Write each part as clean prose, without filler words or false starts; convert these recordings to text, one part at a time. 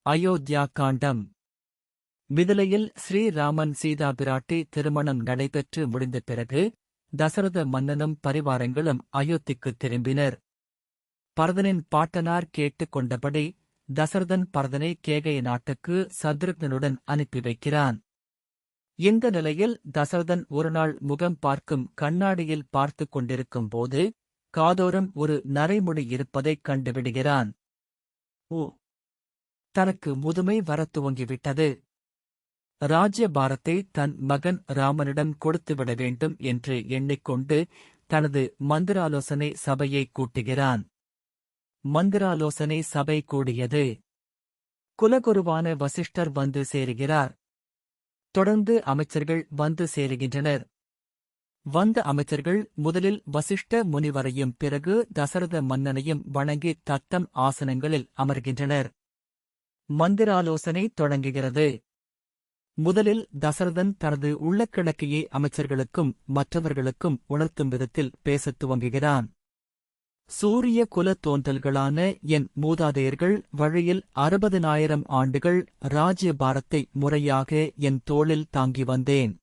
அயோத்தியா காண்டம். மிதிலையில் ஸ்ரீராமன் சீதா பிராட்டி திருமணம் நடைபெற்று முடிந்த பிறகு தசரத மன்னனும் பரிவாரங்களும் அயோத்திக்குத் திரும்பினர். பரதனின் பாட்டனார் கேட்டுக் கொண்டபடி தசரதன் பரதனை கேகய நாட்டுக்கு சத்ருக்னனுடன் அனுப்பி வைக்கிறான். இந்த நிலையில் தசரதன் ஒருநாள் முகம் பார்க்கும் கண்ணாடியில் பார்த்துக் கொண்டிருக்கும் போது காதோரம் ஒரு நரைமுடி இருப்பதைக் கண்டுவிடுகிறான். ஓ, தனக்கு முதுமை வரத் துவங்கிவிட்டது. ராஜ்யபாரத்தை தன் மகன் ராமனிடம் கொடுத்துவிட வேண்டும் என்று எண்ணிக்கொண்டு தனது மந்திராலோசனை சபையை கூட்டுகிறான். மந்திராலோசனை சபை கூடியது. குலகுருவான வசிஷ்டர் வந்து சேருகிறார். தொடர்ந்து அமைச்சர்கள் வந்து சேருகின்றனர். வந்த அமைச்சர்கள் முதலில் வசிஷ்ட முனிவரையும் பிறகு தசரத மன்னனையும் வணங்கி தத்தம் ஆசனங்களில் அமர்கின்றனர். மந்திராலோசனை தொடங்குகிறது. முதலில் தசரதன் தனது உள்ளக்கிழக்கையை அமைச்சர்களுக்கும் மற்றவர்களுக்கும் உணர்த்தும் விதத்தில் பேசத் துவங்குகிறான். சூரிய குல தோன்றல்களான என் மூதாதையர்கள் வழியில் 60,000 ஆண்டுகள் ராஜ்யபாரத்தை முறையாக என் தோளில் தாங்கி வந்தேன்.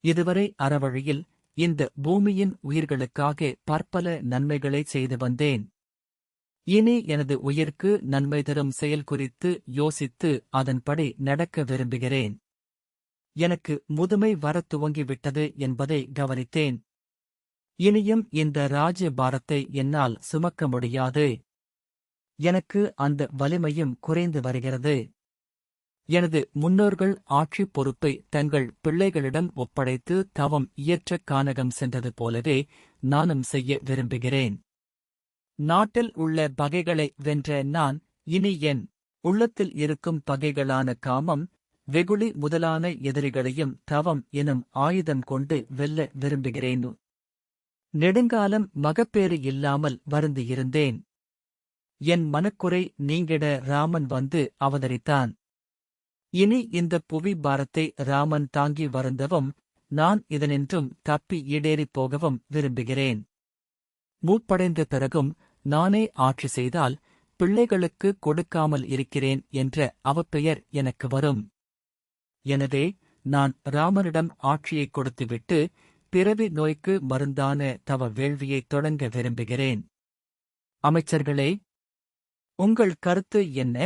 இதுவரை அறவழியில் இந்த பூமியின் உயிர்களுக்காக பற்பல நன்மைகளைச் செய்து வந்தேன். இனி எனது உயிர்க்கு நன்மை தரும் செயல் குறித்து யோசித்து அதன்படி நடக்க விரும்புகிறேன். எனக்கு முதுமை வரத் துவங்கிவிட்டது என்பதை கவனித்தேன். இனியும் இந்த ராஜ்யபாரத்தை என்னால் சுமக்க முடியாது. எனக்கு அந்த வலிமையும் குறைந்து வருகிறது. எனது முன்னோர்கள் ஆட்சி பொறுப்பை தங்கள் பிள்ளைகளிடம் ஒப்படைத்து தவம் இயற்ற கானகம் சென்றது போலவே நானும் செய்ய விரும்புகிறேன். நாட்டில் உள்ள பகைகளை வென்ற நான் இனி என் உள்ளத்தில் இருக்கும் பகைகளான காமம், வெகுளி முதலான எதிரிகளையும் தவம் எனும் ஆயுதம் கொண்டு வெல்ல விரும்புகிறேன். நெடுங்காலம் மகப்பேறு இல்லாமல் வருந்தியிருந்தேன். என் மனக்குறை நீங்கிட ராமன் வந்து அவதரித்தான். இனி இந்த புவி பாரத்தை ராமன் தாங்கி வருந்தவும் நான் இதனின்றும் தப்பி ஈடேறிப் போகவும் விரும்புகிறேன். மூப்படைந்த பிறகும் நானே ஆட்சி செய்தால் பிள்ளைகளுக்கு கொடுக்காமல் இருக்கிறேன் என்ற அவப்பெயர் எனக்கு வரும். எனவே நான் ராமனிடம் ஆட்சியைக் கொடுத்துவிட்டு பிறவி நோய்க்கு மருந்தான தவ வேள்வியைத் தொடங்க விரும்புகிறேன். அமைச்சர்களே, உங்கள் கருத்து என்ன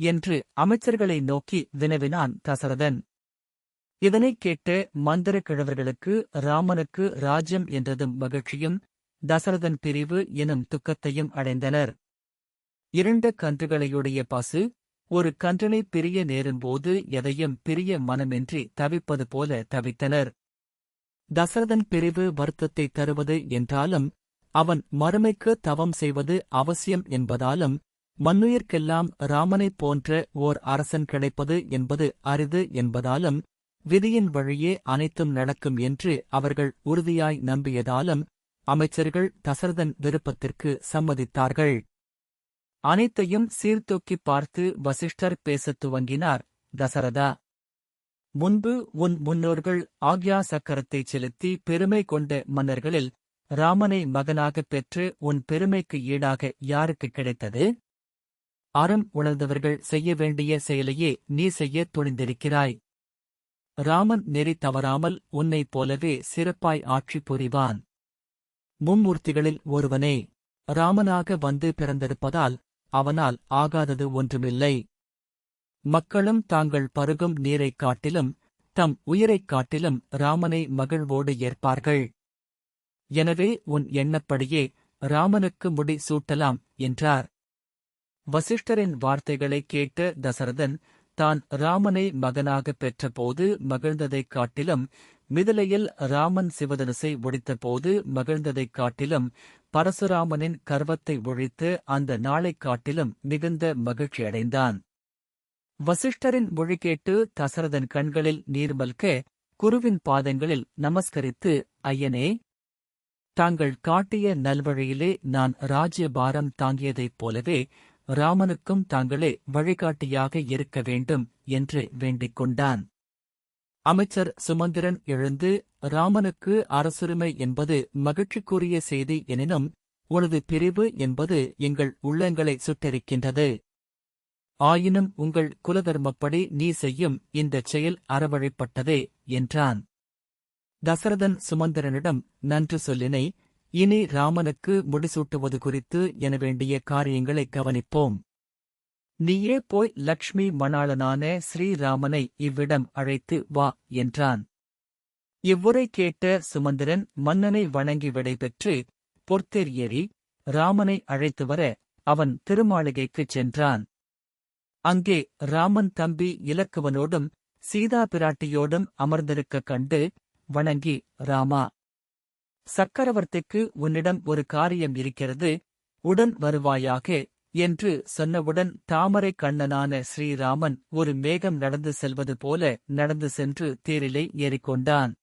என்று அமைச்சர்களை நோக்கி வினவினான் தசரதன். இதனைக் கேட்ட மந்திர கிழவர்களுக்கு ராமனுக்கு ராஜ்யம் என்றதும் மகிழ்ச்சியும் தசரதன் பிரிவு எனும் துக்கத்தையும் அடைந்தனர். 2 கன்றுகளையுடைய பசு ஒரு கன்றினை பிரிய நேரும்போது எதையும் பிரிய மனமின்றி தவிப்பது போல தவித்தனர். தசரதன் பிரிவு வருத்தத்தை தருவது என்றாலும் அவன் மறுமைக்கு தவம் செய்வது அவசியம் என்பதாலும் மண்ணுயிர்க்கெல்லாம் ராமனைப் போன்ற ஓர் அரசன் கிடைப்பது என்பது அரிது என்பதாலும் விதியின் வழியே அனைத்தும் நடக்கும் என்று அவர்கள் உறுதியாய் நம்பியதாலும் அமைச்சர்கள் தசரதன் விருப்பத்திற்கு சம்மதித்தார்கள். அனைத்தையும் சீர்தூக்கிப் பார்த்து வசிஷ்டர் பேசத் துவங்கினார். தசரதா, முன்பு உன் முன்னோர்கள் ஆக்யா சக்கரத்தைச் செலுத்தி பெருமை கொண்ட மன்னர்களில் ராமனை மகனாகப் பெற்று உன் பெருமைக்கு ஈடாக யாருக்கு கிடைத்தது? அறம் உணர்ந்தவர்கள் செய்ய வேண்டிய செயலையே நீ செய்யத் துணிந்திருக்கிறாய். ராமன் நெறி தவறாமல் உன்னைப் போலவே சிறப்பாய் ஆட்சி புரிவான். மும்மூர்த்திகளில் ஒருவனே ராமனாக வந்து பிறந்திருப்பதால் அவனால் ஆகாதது ஒன்றுமில்லை. மக்களும் தாங்கள் பருகும் நீரைக் காட்டிலும் தம் உயிரைக் காட்டிலும் ராமனை மகிழ்வோடு ஏற்பார்கள். எனவே உன் எண்ணப்படியே ராமனுக்கு முடி சூட்டலாம் என்றார். வசிஷ்டரின் வார்த்தைகளைக் கேட்ட தசரதன் தான் ராமனை மகனாகப் பெற்றபோது மகிழ்ந்ததைக் காட்டிலும் மிதிலையில் ராமன் சிவதனுசை ஒடித்தபோது மகிழ்ந்ததைக் காட்டிலும் பரசுராமனின் கர்வத்தை ஒழித்து அந்த நாளைக் காட்டிலும் மிகுந்த மகிழ்ச்சியடைந்தான். வசிஷ்டரின் மொழி கேட்டு தசரதன் கண்களில் நீர் மல்க குருவின் பாதங்களில் நமஸ்கரித்து, ஐயனே, தாங்கள் காட்டிய நல்வழியிலே நான் ராஜ்யபாரம் தாங்கியதைப் போலவே ராமனுக்கும் தாங்களே வழிகாட்டியாக இருக்க வேண்டும் என்று வேண்டிக் கொண்டான். அமைச்சர் சுமந்திரன் எழுந்து, ராமனுக்கு அரசுரிமை என்பது மகிழ்ச்சிக்குரிய செய்தி எனினும் உனது பிரிவு என்பது எங்கள் உள்ளங்களை சுட்டெரிக்கின்றது. ஆயினும் உங்கள் குலதர்மப்படி நீ செய்யும் இந்தச் செயல் அறவழிப்பட்டதே என்றான். தசரதன் சுமந்திரனிடம், நன்று சொல்லினை, இனி ராமனுக்கு முடிசூட்டுவது குறித்து என வேண்டிய காரியங்களை கவனிப்போம். நீயே போய் லக்ஷ்மி மணாளனான ஸ்ரீராமனை இவ்விடம் அழைத்து வா என்றான். இவ்வுரை கேட்ட சுமந்திரன் மன்னனை வணங்கி விடைபெற்று பொற்தேர் ஏறி ராமனை அழைத்து வர அவன் திருமாளிகைக்குச் சென்றான். அங்கே ராமன் தம்பி இலக்குவனோடும் சீதா பிராட்டியோடும் அமர்ந்திருக்கக் கண்டு வணங்கி, ராமா, சக்கரவர்த்திக்கு உன்னிடம் ஒரு காரியம் இருக்கிறது, உடன் வருவாயாக என்று சொன்னவுடன் தாமரை கண்ணனான ஸ்ரீராமன் ஒரு மேகம் நடந்து செல்வது போல நடந்து சென்று தேரிலே ஏறிக்கொண்டான்.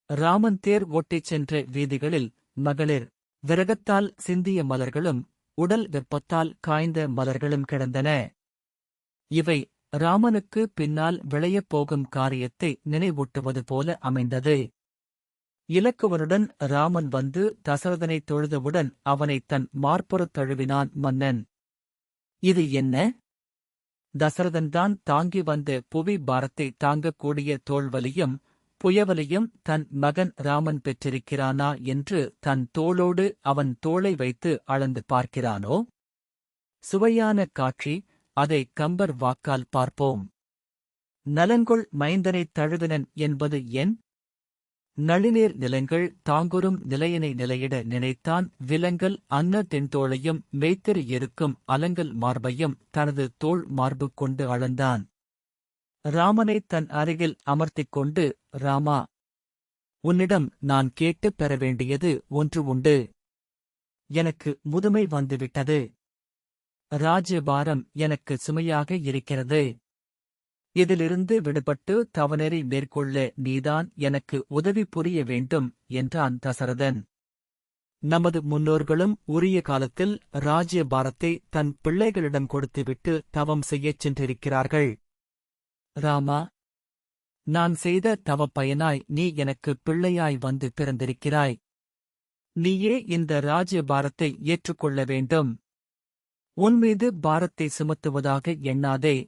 ராமன் தேர் ஓட்டிச் சென்ற வீதிகளில் மகளிர் விரகத்தால் சிந்திய மலர்களும் உடல் வெப்பத்தால் காய்ந்த மலர்களும் கிடந்தன. இவை ராமனுக்கு பின்னால் விளையப் போகும் காரியத்தை நினைவூட்டுவது போல அமைந்தது. இலக்குவனுடன் ராமன் வந்து தசரதனைத் தொழுதவுடன் அவனைத் தன் மார்புறத் தழுவினான் மன்னன். இது என்ன? தசரதன்தான் தாங்கி வந்த புவி பாரத்தை தாங்கக்கூடிய தோள்வலியும் புயவலியும் தன் மகன் ராமன் பெற்றிருக்கிறானா என்று தன் தோளோடு அவன் தோளை வைத்து அளந்து பார்க்கிறானோ? சுவையான காட்சி, அதை கம்பர் வாக்கால் பார்ப்போம். நலங்கொள் மைந்தனைத் தழுவினன் என்பது என்? நளிநீர் நிலங்கள் தாங்குறும் நிலையினை நிலையிட நினைத்தான் விலங்கல் அன்ன தென்தோளையும் மெய்த்தெறி இருக்கும் அலங்கல் மார்பையும் தனது தோள் மார்பு கொண்டு அளந்தான். ராமனைத் தன் அருகில் அமர்த்திக் கொண்டு, ராமா, உன்னிடம் நான் கேட்டுப் பெற வேண்டியது ஒன்று உண்டு. எனக்கு முதுமை வந்துவிட்டது. ராஜ்யபாரம் எனக்கு சுமையாக இருக்கிறது. இதிலிருந்து விடுபட்டு தவநெறி மேற்கொள்ள நீதான் எனக்கு உதவி புரிய வேண்டும் என்றான் தசரதன். நமது முன்னோர்களும் உரிய காலத்தில் ராஜ்யபாரத்தை தன் பிள்ளைகளிடம் கொடுத்துவிட்டு தவம் செய்யச் சென்றிருக்கிறார்கள். ராமா, நான் செய்த தவப்பயனாய் நீ எனக்கு பிள்ளையாய் வந்து பிறந்திருக்கிறாய். நீயே இந்த ராஜ்யபாரத்தை ஏற்றுக்கொள்ள வேண்டும். உன்மீது பாரத்தை சுமத்துவதாக எண்ணாதே.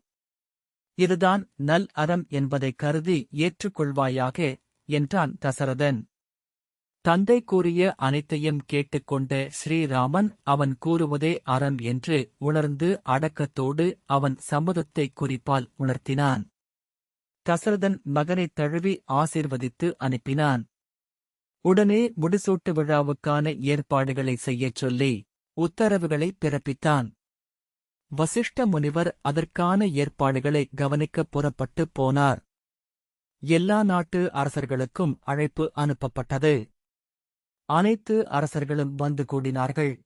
இதுதான் நல் அறம் என்பதைக் கருதி ஏற்றுக்கொள்வாயாக என்றான் தசரதன். தந்தை கூறிய அனைத்தையும் கேட்டுக்கொண்ட ஸ்ரீராமன் அவன் கூறுவதே அறம் என்று உணர்ந்து அடக்கத்தோடு அவன் சம்மதத்தை குறிப்பால் உணர்த்தினான். தசரதன் மகனைத் தழுவி ஆசீர்வதித்து அனுப்பினான். உடனே முடிசூட்டு விழாவுக்கான ஏற்பாடுகளை செய்யச் சொல்லி உத்தரவுகளை பிறப்பித்தான். வசிஷ்ட முனிவர் அதற்கான ஏற்பாடுகளை கவனிக்கப் புறப்பட்டுப் போனார். எல்லா நாட்டு அரசர்களுக்கும் அழைப்பு அனுப்பப்பட்டது. அனைத்து அரசர்களும் வந்து கூடினார்கள்.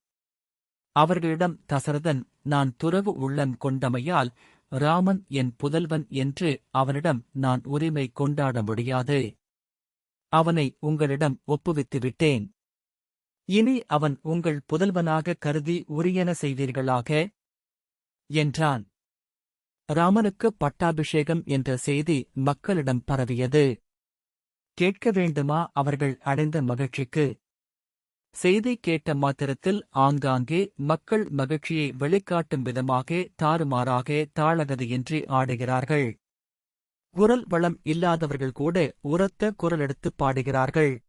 அவர்களிடம் தசரதன், நான் துறவு உள்ளம் கொண்டமையால் ராமன் என் புதல்வன் என்று அவனிடம் நான் உரிமை கொண்டாட முடியாது. அவனை உங்களிடம் ஒப்புவித்துவிட்டேன். இனி அவன் உங்கள் புதல்வனாக கருதி உரியன செய்வீர்களாக என்றான். ராமனுக்கு பட்டாபிஷேகம் என்ற செய்தி மக்களிடம் பரவியது. கேட்க வேண்டுமா அவர்கள் அடைந்த மகிழ்ச்சிக்கு? செய்தி கேட்ட மாத்திரத்தில் ஆங்காங்கே மக்கள் மகிழ்ச்சியை வெளிக்காட்டும் விதமாக தாறுமாறாக தாளகதியின்றி ஆடுகிறார்கள். குரல் வளம் இல்லாதவர்கள் கூட உரத்த குரலெடுத்துப் பாடுகிறார்கள்.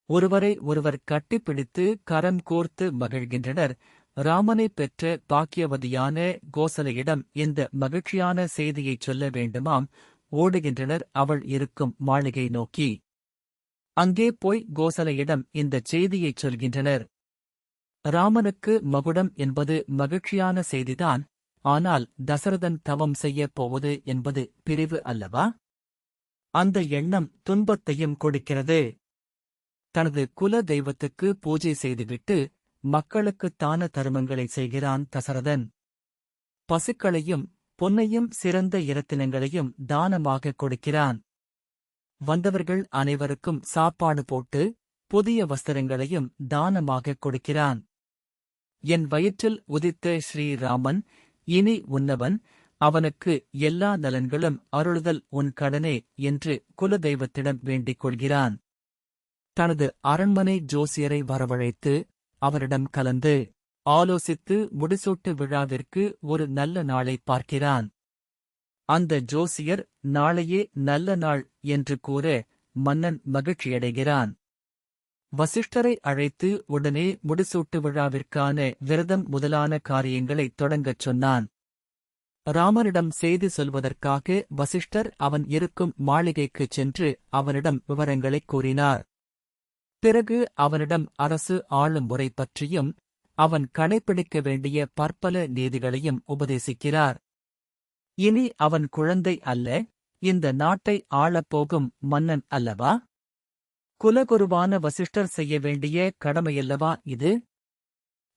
ஒருவரை ஒருவர் கட்டிப்பிடித்து கரம் கோர்த்து மகிழ்கின்றனர். ராமனைப் பெற்ற பாக்கியவதியான கோசலையிடம் இந்த மகிழ்ச்சியான செய்தியைச் சொல்ல வேண்டுமாம். ஓடுகின்றனர் அவள் இருக்கும் மாளிகை நோக்கி. அங்கே போய் கோசலையிடம் இந்தச் செய்தியைச் சொல்கின்றனர். ராமனுக்கு மகுடம் என்பது மகிழ்ச்சியான செய்திதான். ஆனால் தசரதன் தவம் செய்யப் போவது என்பது பிரிவு அல்லவா? அந்த எண்ணம் துன்பத்தையும் கொடுக்கிறது. தனது குல தெய்வத்துக்கு பூஜை செய்துவிட்டு மக்களுக்குத் தான தருமங்களை செய்கிறான் தசரதன். பசுக்களையும் பொன்னையும் சிறந்த இரத்தினங்களையும் தானமாகக் கொடுக்கிறான். வந்தவர்கள் அனைவருக்கும் சாப்பாடு போட்டு புதிய வஸ்திரங்களையும் தானமாகக் கொடுக்கிறான். என் வயிற்றில் உதித்த ஸ்ரீராமன் இனி உன்னவன், அவனுக்கு எல்லா நலன்களும் அருளுதல் உன் கடனே என்று குலதெய்வத்திடம் வேண்டிக் கொள்கிறான். தனது அரண்மனை ஜோசியரை வரவழைத்து அவரிடம் கலந்து ஆலோசித்து முடிசூட்டு விழாவிற்கு ஒரு நல்ல நாளை பார்க்கிறான். அந்த ஜோசியர் நாளையே நல்ல நாள் என்று கூற மன்னன் மகிழ்ச்சியடைகிறான். வசிஷ்டரை அழைத்து உடனே முடிசூட்டு விழாவிற்கான விரதம் முதலான காரியங்களைத் தொடங்கச் சொன்னான். ராமனிடம் செய்தி சொல்வதற்காக வசிஷ்டர் அவன் இருக்கும் மாளிகைக்குச் சென்று அவனிடம் விவரங்களைக் கூறினார். பிறகு அவனிடம் அரசு ஆளும் முறை பற்றியும் அவன் கடைப்பிடிக்க வேண்டிய பற்பல நீதிகளையும் உபதேசிக்கிறார். இனி அவன் குழந்தை அல்ல, இந்த நாட்டை ஆளப்போகும் மன்னன் அல்லவா? குலகுருவான வசிஷ்டர் செய்ய வேண்டிய கடமையல்லவா இது?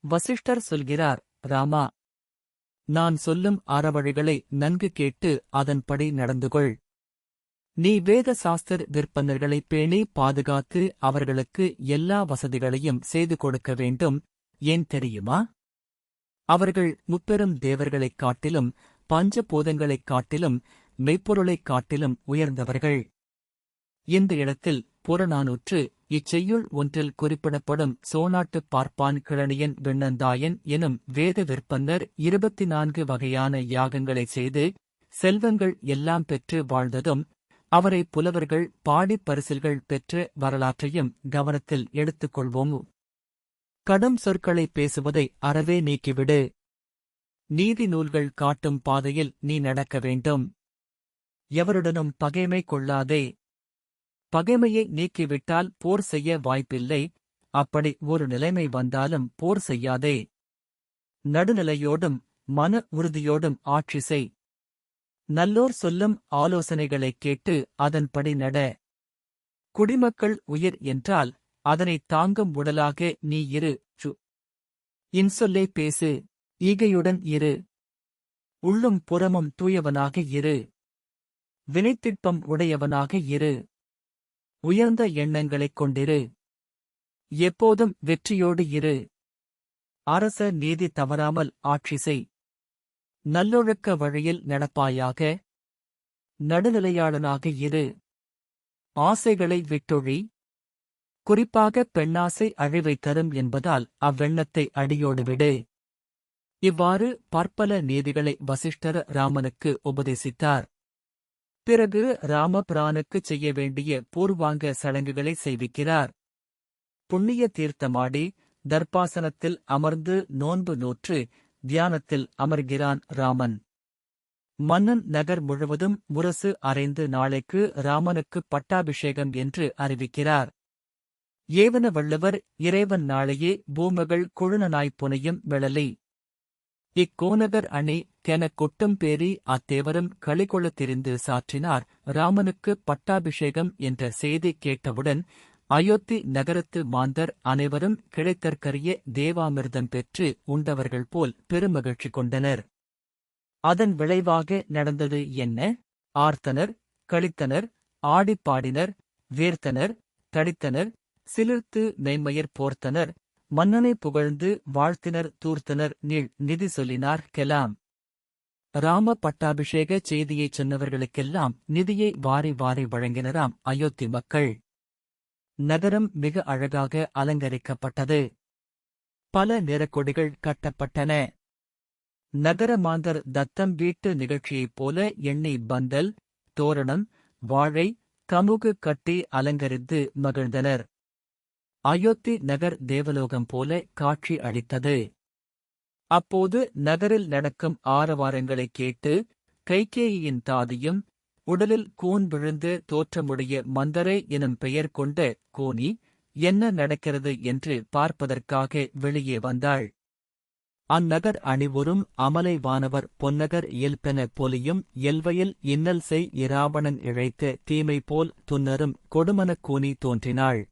வசிஷ்டர் சொல்கிறார், ராமா, நான் சொல்லும் அறவழிகளை நன்கு கேட்டு அதன்படி நடந்துகொள். நீ வேத சாஸ்திர விற்பனர்களை பேணி பாதுகாத்து அவர்களுக்கு எல்லா வசதிகளையும் செய்து கொடுக்க வேண்டும். ஏன் தெரியுமா? அவர்கள் முப்பெரும் தேவர்களைக் காட்டிலும் பஞ்சபூதங்களைக் காட்டிலும் மெய்ப்பொருளைக் காட்டிலும் உயர்ந்தவர்கள். இந்த இடத்தில் புறநானூற்று இச்செய்யுள் ஒன்றில் குறிப்பிடப்படும் சோநாட்டுப் பார்ப்பான் கிழனியன் விண்ணந்தாயன் எனும் வேத விற்பன்னர் 24 வகையான யாகங்களைச் செய்து செல்வங்கள் எல்லாம் பெற்று வாழ்ந்ததும் அவரை புலவர்கள் பாடிப் பரிசில்கள் பெற்ற வரலாற்றையும் கவனத்தில் எடுத்துக் கொள்வோம். கடும் சொற்களை பேசுவதை அறவே நீக்கிவிடு. நீதி நூல்கள் காட்டும் பாதையில் நீ நடக்க வேண்டும். எவருடனும் பகைமை கொள்ளாதே. பகைமையை நீக்கிவிட்டால் போர் செய்ய வாய்ப்பில்லை. அப்படி ஒரு நிலைமை வந்தாலும் போர் செய்யாதே. நடுநிலையோடும் மன உறுதியோடும் ஆட்சி செய். நல்லோர் சொல்லும் ஆலோசனைகளைக் கேட்டு அதன்படி நட. குடிமக்கள் உயிர் என்றால் அதனைத் தாங்கும் உடலாக நீ இரு. இன்சொல்லே பேசு. ஈகையுடன் இரு. உள்ளும் புறமும் தூயவனாக இரு. வினைத்திட்பம் உடையவனாக இரு. உயர்ந்த எண்ணங்களைக் கொண்டிரு. எப்போதும் வெற்றியோடு இரு. அரச நீதி தவறாமல் ஆட்சி செய். நல்லொழுக்க வழியில் நடப்பாயாக. நடுநிலையாளனாக இரு. ஆசைகளை விட்டொழி. குறிப்பாக பெண்ணாசை அழிவை தரும் என்பதால் அவ்வெண்ணத்தை அடியோடு விடு. இவ்வாறு பற்பல நீதிகளை வசிஷ்டர் ராமனுக்கு உபதேசித்தார். பிறகு ராமபிரானுக்குச் செய்ய வேண்டிய பூர்வாங்க சடங்குகளை செய்விக்கிறார். புண்ணிய தீர்த்தமாடி தர்பாசனத்தில் அமர்ந்து நோன்பு நோற்று தியானத்தில் அமர்கிறான் ராமன். மன்னன் நகர் முழுவதும் முரசு அறைந்து நாளைக்கு ராமனுக்கு பட்டாபிஷேகம் என்று அறிவிக்கிறார். ஏவன வள்ளுவர் இறைவன் நாளையே பூமகள் கொழுநனாய்ப் புனையும் வெளலி. இக்கோநகர் அணி கெனக் கொட்டும் பேரி அத்தேவரும் களிகொளத் திரிந்து சாற்றினார். ராமனுக்கு பட்டாபிஷேகம் என்ற செய்தி கேட்டவுடன் அயோத்தி நகரத்து மாந்தர் அனைவரும் கிடைத்தற்கரிய தேவாமிர்தம் பெற்று உண்டவர்கள் போல் பெருமகிழ்ச்சி கொண்டனர். அதன் விளைவாக நடந்தது என்ன? ஆர்த்தனர், களித்தனர், ஆடிப்பாடினர், வேர்த்தனர், தடித்தனர், சிலிர்த்து மெய்மயிர் போர்த்தனர், மன்னனை புகழ்ந்து வாழ்த்தினர், தூர்த்தனர், நீள் நிதி சொல்லினார் கெலாம். ராம பட்டாபிஷேக செய்தியைச் சொன்னவர்களுக்கெல்லாம் நிதியை வாரி வாரி வழங்கினராம் அயோத்தி மக்கள். நகரம் மிக அழகாக அலங்கரிக்கப்பட்டது. பல நிறக்கொடிகள் கட்டப்பட்டன. நகர மாந்தர் தத்தம் வீட்டு நிகழ்ச்சியைப் போல எண்ணெய் பந்தல், தோரணம், வாழை, கமுகு கட்டி அலங்கரித்து மகிழ்ந்தனர். அயோத்தி நகர் தேவலோகம் போல காட்சி அளித்தது. அப்போது நகரில் நடக்கும் ஆரவாரங்களைக் கேட்டு கைகேயியின் தாதியும் உடலில் கூன் விழுந்து தோற்றமுடைய மந்தரை எனும் பெயர் கொண்ட கோனி என்ன நடக்கிறது என்று பார்ப்பதற்காக வெளியே வந்தாள். அந்நகர் அணிவுறும் அமலை வானவர் பொன்னகர் இயல்பென பொலியும் எல்வையில் இன்னல் செய் இராவணன் இழைத்த தீமை போல் துன்னரும் கொடுமனக் கூனி தோன்றினாள்.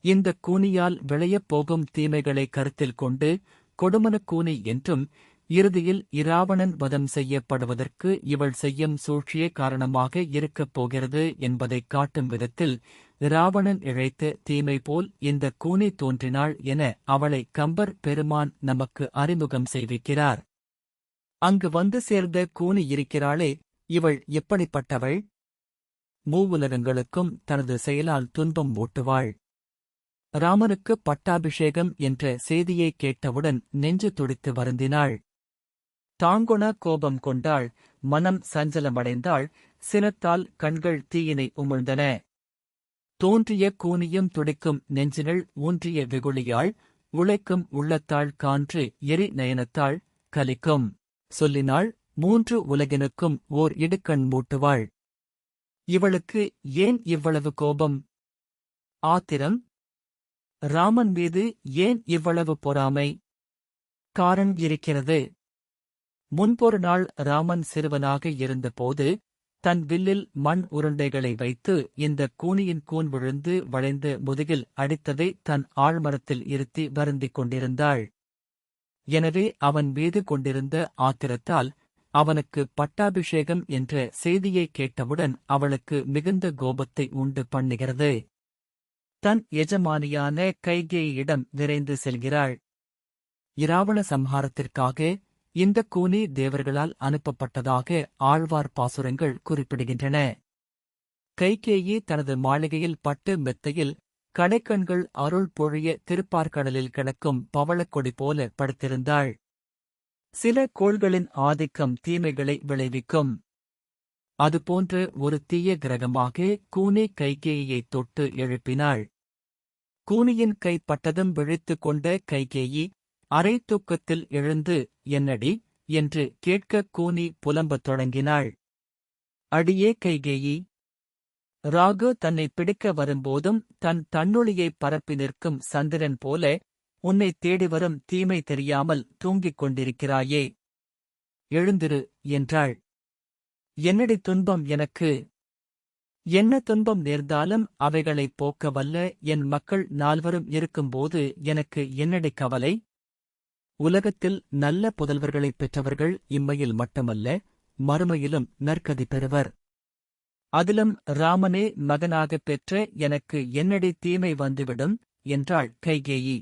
இந்தக் கூனியால் விளையப் போகும் தீமைகளை கருத்தில் கொண்டு கொடுமனக் கூனி என்றும் இறுதியில் இராவணன் வதம் செய்யப்படுவதற்கு இவள் செய்யும் சூழ்ச்சியே காரணமாக இருக்கப் போகிறது என்பதைக் காட்டும் விதத்தில் இராவணன் இழைத்த தீமை போல் இந்தக் கூனி தோன்றினாள் என அவளை கம்பர் பெருமான் நமக்கு அறிமுகம் செய்விக்கிறார். அங்கு வந்து சேர்ந்த கூனி இருக்கிறாளே, இவள் எப்படிப்பட்டவள்? மூவுலகங்களுக்கும் தனது செயலால் துன்பம் ஊட்டுவாள். ராமனுக்கு பட்டாபிஷேகம் என்ற செய்தியை கேட்டவுடன் நெஞ்சு துடித்து வருந்தினாள். தாங்குண கோபம் கொண்டாள், மனம் சஞ்சலமடைந்தாள், சினத்தால் கண்கள் தீயினை உமிழ்ந்தன. தோன்றிய கூனியும் துடிக்கும் நெஞ்சினள் ஊன்றிய வெகுளியாள், உழைக்கும் உள்ளத்தாள் கான்று எரி நயனத்தாள், கலிக்கும் சொல்லினாள், 3 உலகினுக்கும் ஓர் இடுக்கண் மூட்டுவாள். இவளுக்கு ஏன் இவ்வளவு கோபம், ஆத்திரம்? ராமன் மீது ஏன் இவ்வளவு பொறாமை? காரணம் இருக்கிறது. முன்பொரு நாள் ராமன் சிறுவனாக இருந்தபோது தன் வில்லில் மண் உருண்டைகளை வைத்து இந்த கூனியின் கூன் விழுந்து வளைந்து முதுகில் அடித்ததை தன் ஆழ்மரத்தில் இருத்தி வருந்திக் கொண்டிருந்தாள். எனவே அவன் மீது கொண்டிருந்த ஆத்திரத்தால் அவனுக்கு பட்டாபிஷேகம் என்ற செய்தியை கேட்டவுடன் அவளுக்கு மிகுந்த கோபத்தை உண்டு பண்ணுகிறது. தன் எஜமானியான கைகேயியிடம் விரைந்து செல்கிறாள். இராவண சம்ஹாரத்திற்காக இந்த கூனி தேவர்களால் அனுப்பப்பட்டதாக ஆழ்வார் பாசுரங்கள் குறிப்பிடுகின்றன. கைகேயி தனது மாளிகையில் பட்டு மெத்தையில் கடைக்கண்கள் அருள் பொழிய திருப்பார்கடலில் கிடக்கும் பவளக்கொடி போல படுத்திருந்தாள். சில கோள்களின் ஆதிக்கம் தீமைகளை விளைவிக்கும். அதுபோன்ற ஒரு தீய கிரகமாக கூனி கைகேயியை தொட்டு எழுப்பினாள். கூனியின் கை பட்டதும் விழித்துக் கொண்ட கைகேயி அரை தூக்கத்தில் எழுந்து என்னடி என்று கேட்க கூனி புலம்பத் தொடங்கினாள். அடியே கைகேயி, ராகு தன்னை பிடிக்க வரும்போதும் தன் தன்னொளியைப் பரப்பி நிற்கும் சந்திரன் போல உன்னை தேடிவரும் தீமை தெரியாமல் தூங்கிக் கொண்டிருக்கிறாயே, எழுந்திரு என்றாள். என்னடி துன்பம் எனக்கு? என்ன துன்பம் நேர்ந்தாலும் அவைகளைப் போக்க வல்ல என் மக்கள் 4 இருக்கும்போது எனக்கு என்னடி கவலை? உலகத்தில் நல்ல புதல்வர்களைப் பெற்றவர்கள் இம்மையில் மட்டுமல்ல மறுமையிலும் நற்கதி பெறுவர். அதிலும் ராமனே மகனாகப் பெற்ற எனக்கு என்னடி தீமை வந்துவிடும் என்றாள் கைகேயி.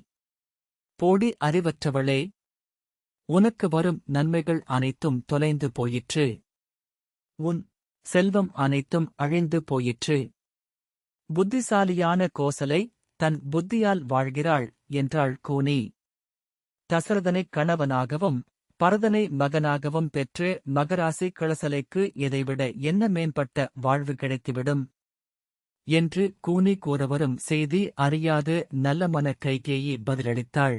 போடி அறிவற்றவளே, உனக்கு வரும் நன்மைகள் அனைத்தும் தொலைந்து போயிற்று. உன் செல்வம் அனைத்தும் அழிந்து போயிற்று. புத்திசாலியான கோசலை தன் புத்தியால் வாழ்கிறாள் என்றாள் கூனி. தசரதனைக் கணவனாகவும் பரதனை மகனாகவும் பெற்று மகராசி கிளசலைக்கு இதைவிட என்ன மேம்பட்ட வாழ்வு கிடைத்துவிடும் என்று கூனி கூறவரும் செய்தி அறியாது நல்லமன கைகேயி பதிலளித்தாள்.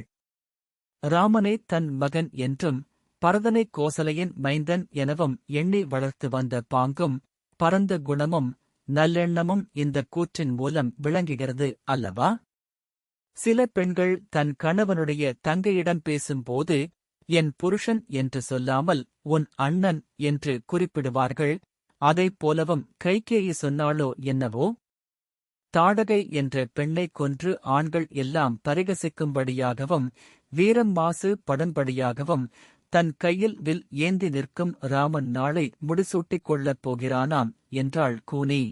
ராமனை தன் மகன் என்றும் பரதனை கோசலையின் மைந்தன் எனவும் எண்ணி வளர்த்து வந்த பாங்கும் பரந்த குணமும் நல்லெண்ணமும் இந்த கூற்றின் மூலம் விளங்குகிறது அல்லவா? சில பெண்கள் தன் கணவனுடைய தங்கையிடம் பேசும்போது என் புருஷன் என்று சொல்லாமல் உன் அண்ணன் என்று குறிப்பிடுவார்கள். அதைப் போலவும் கைகேயி சொன்னாளோ என்னவோ? தாடகை என்ற பெண்ணைக் கொன்று ஆண்கள் எல்லாம் பரிகசிக்கும்படியாகவும் வீரம் மாசு படும்படியாகவும் தன் கையில் வில் ஏந்தி நிற்கும் ராமன் நாளை முடிசூட்டிக் கொள்ளப் போகிறானாம் என்றாள் கூனி.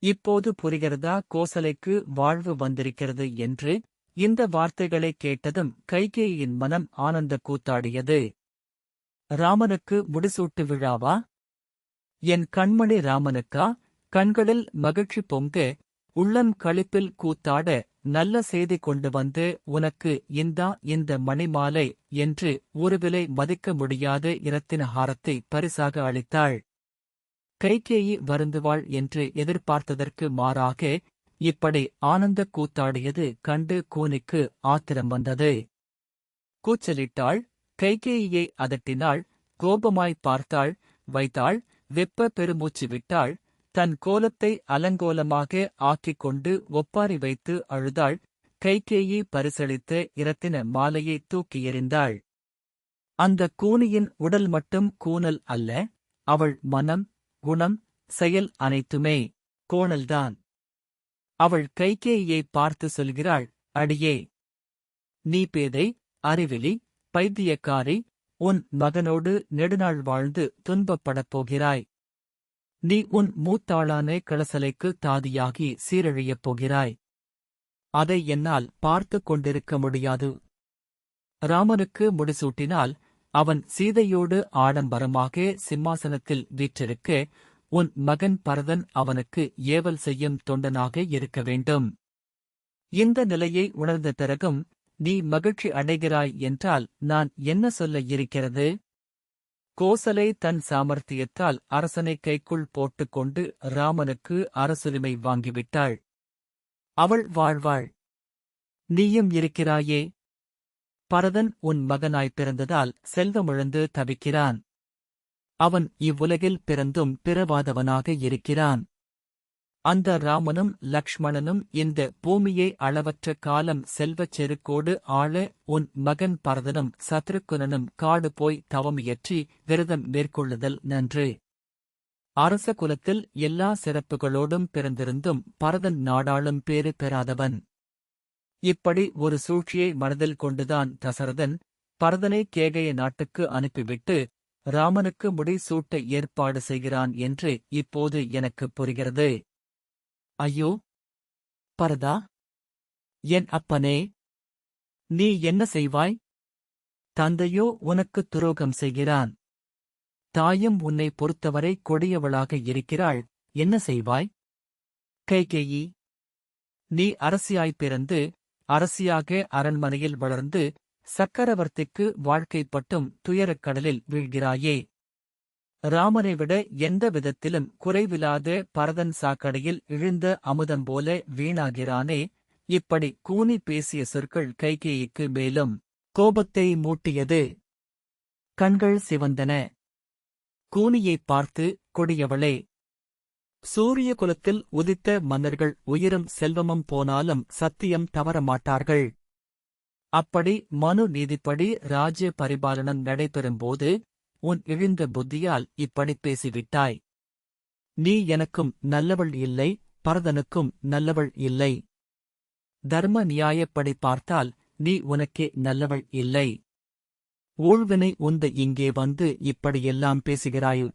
இப்போது புரிகிறதா கோசலைக்கு வாழ்வு வந்திருக்கிறது என்று? இந்த வார்த்தைகளை கேட்டதும் கைகேயின் மனம் ஆனந்த கூத்தாடியது. ராமனுக்கு முடிசூட்டு விழாவா? என் கண்மணி ராமனுக்கா? கண்களில் மகிழ்ச்சி பொங்க உள்ளம் களிப்பில் கூத்தாட நல்ல செய்தி கொண்டு வந்து உனக்கு இந்த மணிமாலை என்று ஒரு விலை மதிக்க முடியாத இரத்தின ஹாரத்தை பரிசாக அளித்தாள். கைகேயி வருந்துவாள் என்று எதிர்பார்த்ததற்கு மாறாக இப்படி ஆனந்த கூத்தாடியது கண்டு கூனிக்கு ஆத்திரம் வந்தது. கூச்சலிட்டாள், கைகேயியை அதட்டினாள், கோபமாய் பார்த்தாள், வைத்தாள், வெப்ப பெருமூச்சு விட்டாள், தன் கோலத்தை அலங்கோலமாக ஆக்கிக் கொண்டு ஒப்பாரி வைத்து அழுதாள். கைகேயி பரிசளித்த இரத்தின மாலையை தூக்கி எறிந்தாள். அந்த கூனியின் உடல் மட்டும் கூனல் அல்ல, அவள் மனம், குணம், செயல் அனைத்துமே கோணல்தான். அவள் கைகேயியை பார்த்து சொல்கிறாள், அடியே, நீ பேதை, அறிவிலி, பைத்தியக்காரி, உன் மகனோடு நெடுநாள் வாழ்ந்து துன்பப்படப் போகிறாய். நீ உன் மூத்தாளான கிளசலைக்கு தாதியாகி சீரழியப் போகிறாய். அதை என்னால் பார்த்து கொண்டிருக்க முடியாது. ராமனுக்கு முடிசூட்டினால் அவன் சீதையோடு ஆடம்பரமாக சிம்மாசனத்தில் வீற்றிருக்க, உன் மகன் பரதன் அவனுக்கு ஏவல் செய்யும் தொண்டனாக இருக்க வேண்டும். இந்த நிலையை உணர்ந்த பிறகும் நீ மகிழ்ச்சி அடைகிறாய் என்றால் நான் என்ன சொல்ல இருக்கிறது? கோசலை தன் சாமர்த்தியத்தால் அரசனை கைக்குள் போட்டுக்கொண்டு ராமனுக்கு அரசுரிமை வாங்கிவிட்டாள். அவள் வாழ்வாள். நீயும் இருக்கிறாயே. பரதன் உன் மகனாய் பிறந்ததால் செல்வமிழந்து தவிக்கிறான். அவன் இவ்வுலகில் பிறந்தும் பிறவாதவனாக இருக்கிறான். அந்த ராமனும் லக்ஷ்மணனும் இந்த பூமியை அளவற்ற காலம் செல்வச் செருக்கோடு ஆள உன் மகன் பரதனும் சத்ருக்குனனும் காடு போய் தவமியற்றி விரதம் மேற்கொள்ளுதல் நன்று. அரச குலத்தில் எல்லா சிறப்புகளோடும் பிறந்திருந்தும் பரதன் நாடாளும் பேறு பெறாதவன். இப்படி ஒரு சூழ்ச்சியை மனதில் கொண்டுதான் தசரதன் பரதனை கேகய நாட்டுக்கு அனுப்பிவிட்டு ராமனுக்கு முடி சூட்ட ஏற்பாடு செய்கிறான் என்று இப்போது எனக்குப் புரிகிறது. ஐயோ பரதா, என் அப்பனே, நீ என்ன செய்வாய்? தந்தையோ உனக்கு துரோகம் செய்கிறான். தாயும் உன்னை பொறுத்தவரை கொடியவளாக இருக்கிறாள். என்ன செய்வாய்? கைகேயி, நீ அரசியாய்ப் பிறந்து அரசியாக அரண்மனையில் வளர்ந்து சக்கரவர்த்திக்கு வாழ்க்கைப்பட்டும் துயரக் கடலில் வீழ்கிறாயே. ராமனை விட எந்த விதத்திலும் குறைவில்லாத பரதன் சாக்கடையில் இழுந்த அமுதம் போல வீணாகிறானே. இப்படி கூனி பேசிய சொற்கள் கைகேயிக்கு மேலும் கோபத்தை மூட்டியது. கண்கள் சிவந்தன. கூனியைப் பார்த்து, கொடியவளே, சூரிய குலத்தில் உதித்த மன்னர்கள் உயிரும் செல்வமும் போனாலும் சத்தியம் தவறமாட்டார்கள். அப்படி மனு நீதிப்படி ராஜ்ய பரிபாலனம் நடைபெறும்போது உன் இழிந்த புத்தியால் இப்படி பேசிவிட்டாய். நீ எனக்கும் நல்லவள் இல்லை, பரதனுக்கும் நல்லவள் இல்லை. தர்ம நியாயப்படி பார்த்தால் நீ உனக்கே நல்லவள் இல்லை. ஊழ்வினை உந்த இங்கே வந்து இப்படியெல்லாம் பேசுகிறாய்.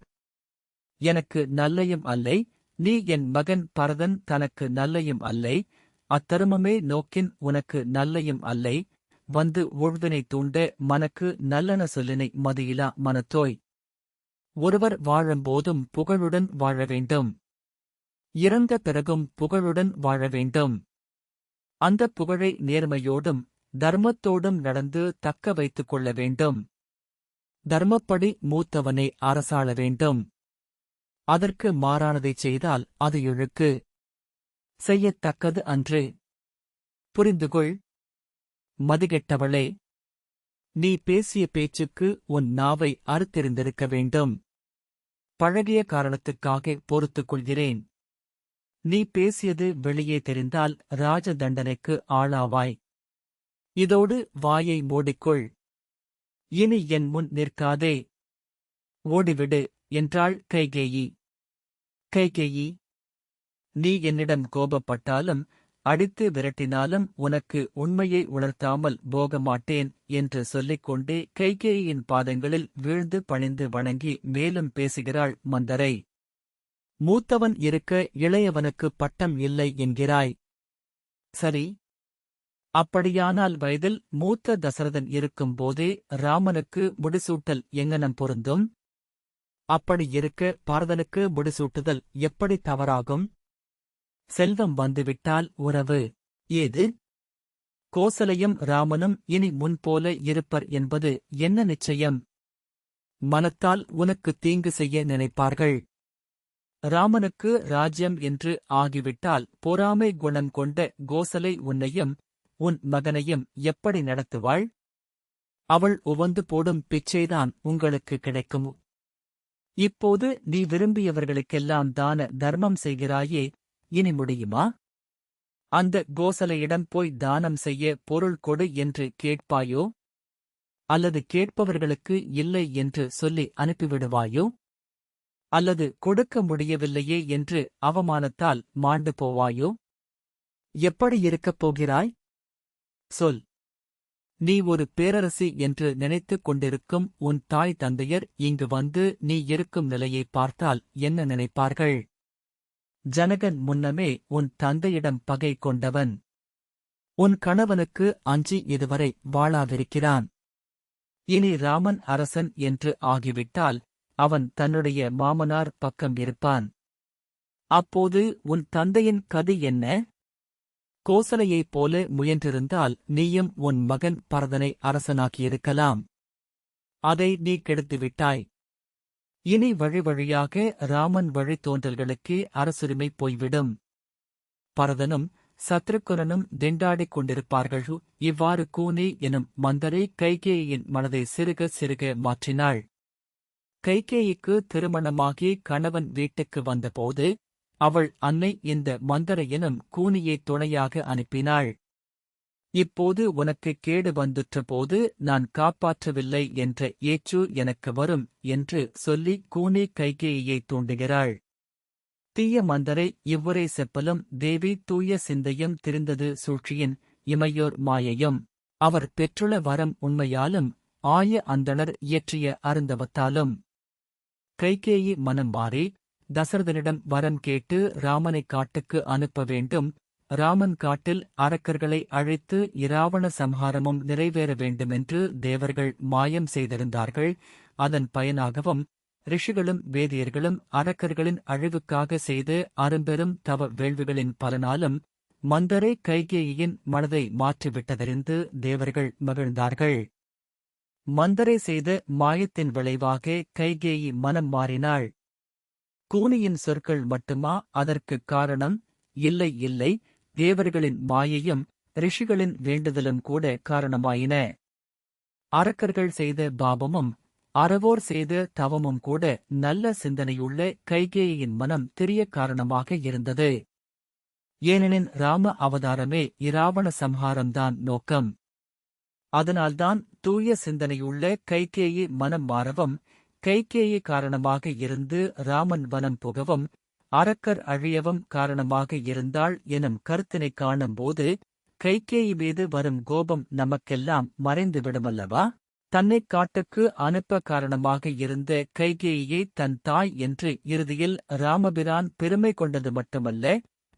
எனக்கு நல்லையும் அல்லை, நீ என் மகன் பரதன் தனக்கு நல்லையும் அல்லை. அத்தருமமே நோக்கின் உனக்கு நல்லையும் அல்லை. வந்து ஊழ்வினை தூண்ட மனக்கு நல்லன சொல்லினை மதியிலா மனத்தோய். ஒருவர் வாழும்போதும் புகழுடன் வாழ வேண்டும். இறந்த பிறகும் புகழுடன் வாழ வேண்டும். அந்தப் புகழை நேர்மையோடும் தர்மத்தோடும் நடந்து தக்க வைத்துக் கொள்ள வேண்டும். தர்மப்படி மூத்தவனை அரசாள வேண்டும். அதற்கு மாறானதைச் செய்தால் அது இழுக்கு. செய்யத்தக்கது அன்று. புரிந்துகொள். மதிகெட்டவளே, நீ பேசிய பேச்சுக்கு உன் நாவை அறுத்தெறிந்திருக்க வேண்டும். பழகிய காரணத்துக்காக பொறுத்துக் கொள்கிறேன். நீ பேசியது வெளியே தெரிந்தால் ராஜ தண்டனைக்கு ஆளாவாய். இதோடு வாயை மூடிக்கொள். இனி என் முன் நிற்காதே. ஓடிவிடு என்றாள் கைகேயி. கைகேயி, நீ என்னிடம் கோபப்பட்டாலும் அடித்து விரட்டினாலும் உனக்கு உண்மையை உணர்த்தாமல் போக மாட்டேன் என்று சொல்லிக்கொண்டே கைகேயின் பாதங்களில் வீழ்ந்து பணிந்து வணங்கி மேலும் பேசுகிறாள் மந்தரை. மூத்தவன் இருக்க இளையவனுக்கு பட்டம் இல்லை என்கிறாய். சரி, அப்படியானால் வயதில் மூத்த தசரதன் இருக்கும்போதே ராமனுக்கு முடிசூட்டல் எங்கனம் பொருந்தும்? அப்படி இருக்க பரதனுக்கு முடிசூட்டுதல் எப்படி தவறாகும்? செல்வம் வந்துவிட்டால் உறவு ஏது? கோசலையும் ராமனும் இனி முன்போல இருப்பர் என்பது என்ன நிச்சயம்? மனத்தால் உனக்கு தீங்கு செய்ய நினைப்பார்கள். ராமனுக்கு ராஜ்யம் என்று ஆகிவிட்டால் பொறாமை குணம் கொண்ட கோசலை உன்னையும் உன் மகனையும் எப்படி நடத்துவாள்? அவள் உவந்து போடும் பிச்சைதான் உங்களுக்கு கிடைக்கும். இப்போது நீ விரும்பியவர்களுக்கெல்லாம் தான தர்மம் செய்கிறாயே, இனி முடியுமா? அந்த கோசலையிடம் போய் தானம் செய்ய பொருள் கொடு என்று கேட்பாயோ? அல்லது கேட்பவர்களுக்கு இல்லை என்று சொல்லி அனுப்பிவிடுவாயோ? அல்லது கொடுக்க முடியவில்லையே என்று அவமானத்தால் மாண்டு போவாயோ? எப்படி இருக்கப் போகிறாய்? சொல். நீ ஒரு பேரரசி என்று நினைத்துக் கொண்டிருக்கும் உன் தாய் தந்தையர் இங்கு வந்து நீ இருக்கும் நிலையைப் பார்த்தால் என்ன நினைப்பார்கள்? ஜனகன் முன்னமே உன் தந்தையிடம் பகை கொண்டவன். உன் கணவனுக்கு அஞ்சி இதுவரை வாழாவிருக்கிறான். இனி ராமன் அரசன் என்று ஆகிவிட்டால் அவன் தன்னுடைய மாமனார் பக்கம் இருப்பான். அப்போது உன் தந்தையின் கதி என்ன? கோசலையைப் போல முயன்றிருந்தால் நீயும் உன் மகன் பரதனை அரசனாக்கியிருக்கலாம். அதை நீ கெடுத்துவிட்டாய். இனி வழி வழியாக ராமன் வழித்தோன்றல்களுக்கே அரசுரிமை போய்விடும். பரதனும் சத்ருக்கனனும் திண்டாடிக் கொண்டிருப்பார்கள். இவ்வாறு கூனி எனும் மந்தரை கைகேயின் மனதை சிறுக சிறுக மாற்றினாள். கைகேயிக்கு திருமணமாகி கணவன் வீட்டுக்கு வந்தபோது அவள் அன்னை இந்த மந்தரை எனும் கூனியை துணையாக அனுப்பினாள். இப்போது உனக்கு கேடு வந்துற்றபோது நான் காப்பாற்றவில்லை என்ற ஏச்சு எனக்கு வரும் என்று சொல்லி கூனி கைகேயியை தூண்டுகிறாள். தீய மந்தரை இவ்வுரை செப்பலும் தேவி தூய சிந்தையும் திரிந்தது சூழ்ச்சியின் இமையோர் மாயையும். அவர் பெற்றுள்ள வரம் உண்மையாலும் ஆய அந்தணர் இயற்றிய அருந்தவத்தாலும். கைகேயி மனம் மாறி தசரதனிடம் வரம் கேட்டு ராமனை காட்டுக்கு அனுப்ப வேண்டும். ராமன் காட்டில் அரக்கர்களை அழைத்து இராவண சம்ஹாரமும் நிறைவேற வேண்டுமென்று தேவர்கள் மாயம் செய்திருந்தார்கள். அதன் பயனாகவும் ரிஷிகளும் வேதியர்களும் அரக்கர்களின் அழிவுக்காக செய்து அரும்பெரும் தவ வேள்விகளின் பலனாலும் மந்தரை கைகேயின் மனதை மாற்றிவிட்டதறிந்து தேவர்கள் மகிழ்ந்தார்கள். மந்தரை செய்த மாயத்தின் விளைவாக கைகேயி மனம் மாறினாள். கூனியின் சொற்கள் மட்டுமா அதற்குக் காரணம்? இல்லை இல்லை, தேவர்களின் மாயையும் ரிஷிகளின் வேண்டுதலும் கூட காரணமாயின. அரக்கர்கள் செய்த பாபமும் அறவோர் செய்த தவமும் கூட நல்ல சிந்தனையுள்ள கைகேயின் மனம் தெரிய காரணமாக இருந்தது. ஏனெனின் ராம அவதாரமே இராவண சம்ஹாரம்தான் நோக்கம். அதனால்தான் தூய சிந்தனையுள்ள கைகேயி மனம் மாறவும் கைகேயி காரணமாக இருந்து ராமன் வனம் புகவும் அரக்கர் அழியவும் காரணமாக இருந்தாள் எனும் கருத்தினைக் காணும்போது கைகேயி மீது வரும் கோபம் நமக்கெல்லாம் மறைந்துவிடுமல்லவா? தன்னைக் காட்டுக்கு அனுப்ப காரணமாக இருந்த கைகேயியை தன் தாய் என்று இறுதியில் ராமபிரான் பெருமை கொண்டது மட்டுமல்ல,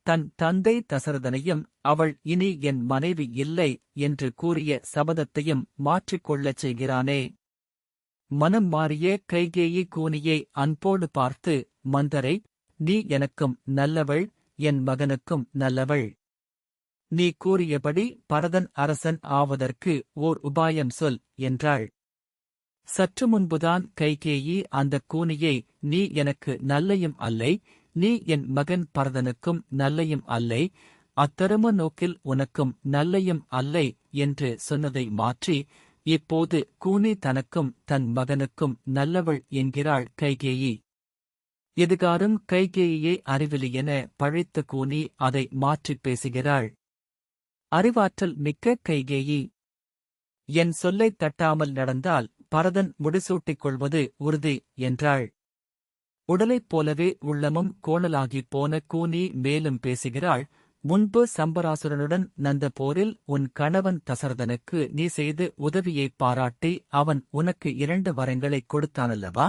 தன் தந்தை தசரதனையும் அவள் இனி என் மனைவி இல்லை என்று கூறிய சபதத்தையும் மாற்றிக்கொள்ளச் செய்கிறானே. மனம் மாறிய கைகேயி கூனியை அன்போடு பார்த்து, மந்தரை, நீ எனக்கும் நல்லவள், என் மகனுக்கும் நல்லவள். நீ கூறியபடி பரதன் அரசன் ஆவதற்கு ஓர் உபாயம் சொல் என்றாள். சற்று முன்புதான் கைகேயி அந்தக் கூனியை நீ எனக்கு நல்லையும் அல்லை, நீ என் மகன் பரதனுக்கும் நல்லையும் அல்லை, அத்தரும நோக்கில் உனக்கும் நல்லையும் அல்லை என்று சொன்னதை மாற்றி இப்போது கூனி தனக்கும் தன் மகனுக்கும் நல்லவள் என்கிறாள் கைகேயி. எதுகாரும் கைகேயியை அறிவிலியென பழித்த கூனி அதை மாற்றிப் பேசுகிறாள். அறிவாற்றல் மிக்க கைகேயி, என் சொல்லைத் தட்டாமல் நடந்தால் பரதன் முடிசூட்டிக் கொள்வது உறுதி என்றாள். உடலைப் போலவே உள்ளமும் கோணலாகிப் போன கூனி மேலும் பேசுகிறாள். முன்பு சம்பராசுரனுடன் நந்த போரில் உன் கணவன் தசரதனுக்கு நீ செய்து உதவியைப் பாராட்டி அவன் உனக்கு 2 வரங்களைக் கொடுத்தானல்லவா?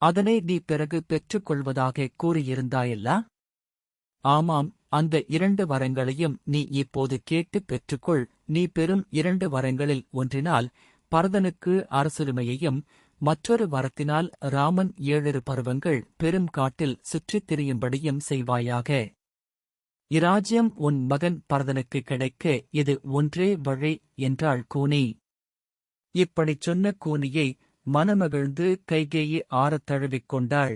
அதனை நீ பிறகு பெற்றுக் கொள்வதாக கூறியிருந்தாயல்லா? ஆமாம், அந்த 2 வரங்களையும் நீ இப்போது கேட்டுப் பெற்றுக்கொள். நீ பெறும் 2 வரங்களில் ஒன்றினால் பரதனுக்கு அரசுரிமையையும் மற்றொரு வரத்தினால் ராமன் 7 பருவங்கள் பெரும் காட்டில் சுற்றித் திரியும்படியும் செய்வாயாக. இராஜ்யம் உன் மகன் பரதனுக்கு கிடைக்க இது ஒன்றே வழி என்றாள் கூனி. இப்படிச் சொன்ன கூனியை மனமகிழ்ந்து கைகேயி ஆறத் தழுவிக் கொண்டாள்.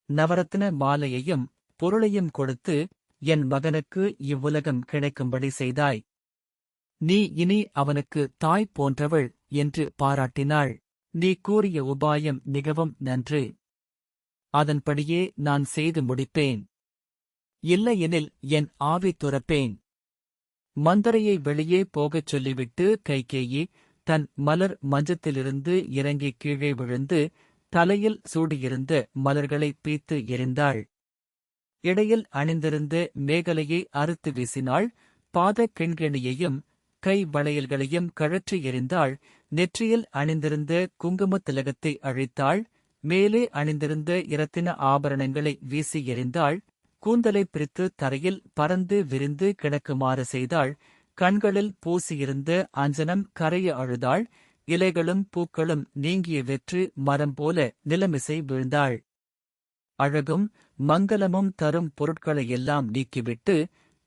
நவரத்ன மாலையையும் பொருளையும் கொடுத்து என் மகனுக்கு இவ்வுலகம் கிடைக்கும்படி செய்தாய். நீ இனி அவனுக்கு தாய் போன்றவள் என்று பாராட்டினாள். நீ கூறிய உபாயம் மிகவும் நன்று. அதன்படியே நான் செய்து முடிப்பேன். இல்லையெனில் என் ஆவி துறப்பேன். மந்தரையை வெளியே போகச் சொல்லிவிட்டு கைகேயி தன் மலர் மஞ்சத்திலிருந்து இறங்கி கீழே விழுந்து தலையில் சூடியிருந்த மலர்களைப் பீத்து எறிந்தாள். இடையில் அணிந்திருந்த மேகலையை அறுத்து வீசினாள். பாத கிண்கிணியையும் கை வளையல்களையும் கழற்றி எறிந்தாள். நெற்றியில் அணிந்திருந்த குங்குமத் திலகத்தை அழித்தாள். மேலே அணிந்திருந்த இரத்தின ஆபரணங்களை வீசி எறிந்தாள். கூந்தலைப் பிரித்து தரையில் பறந்து விரிந்து கிடக்குமாறு செய்தாள். கண்களில் பூசியிருந்த அஞ்சனம் கரைய அழுதாள். இலைகளும் பூக்களும் நீங்கிய வெற்று மரம் போல நிலமிசை வீழ்ந்தாள். அழகும் மங்கலமும் தரும் பொருட்களையெல்லாம் நீக்கிவிட்டு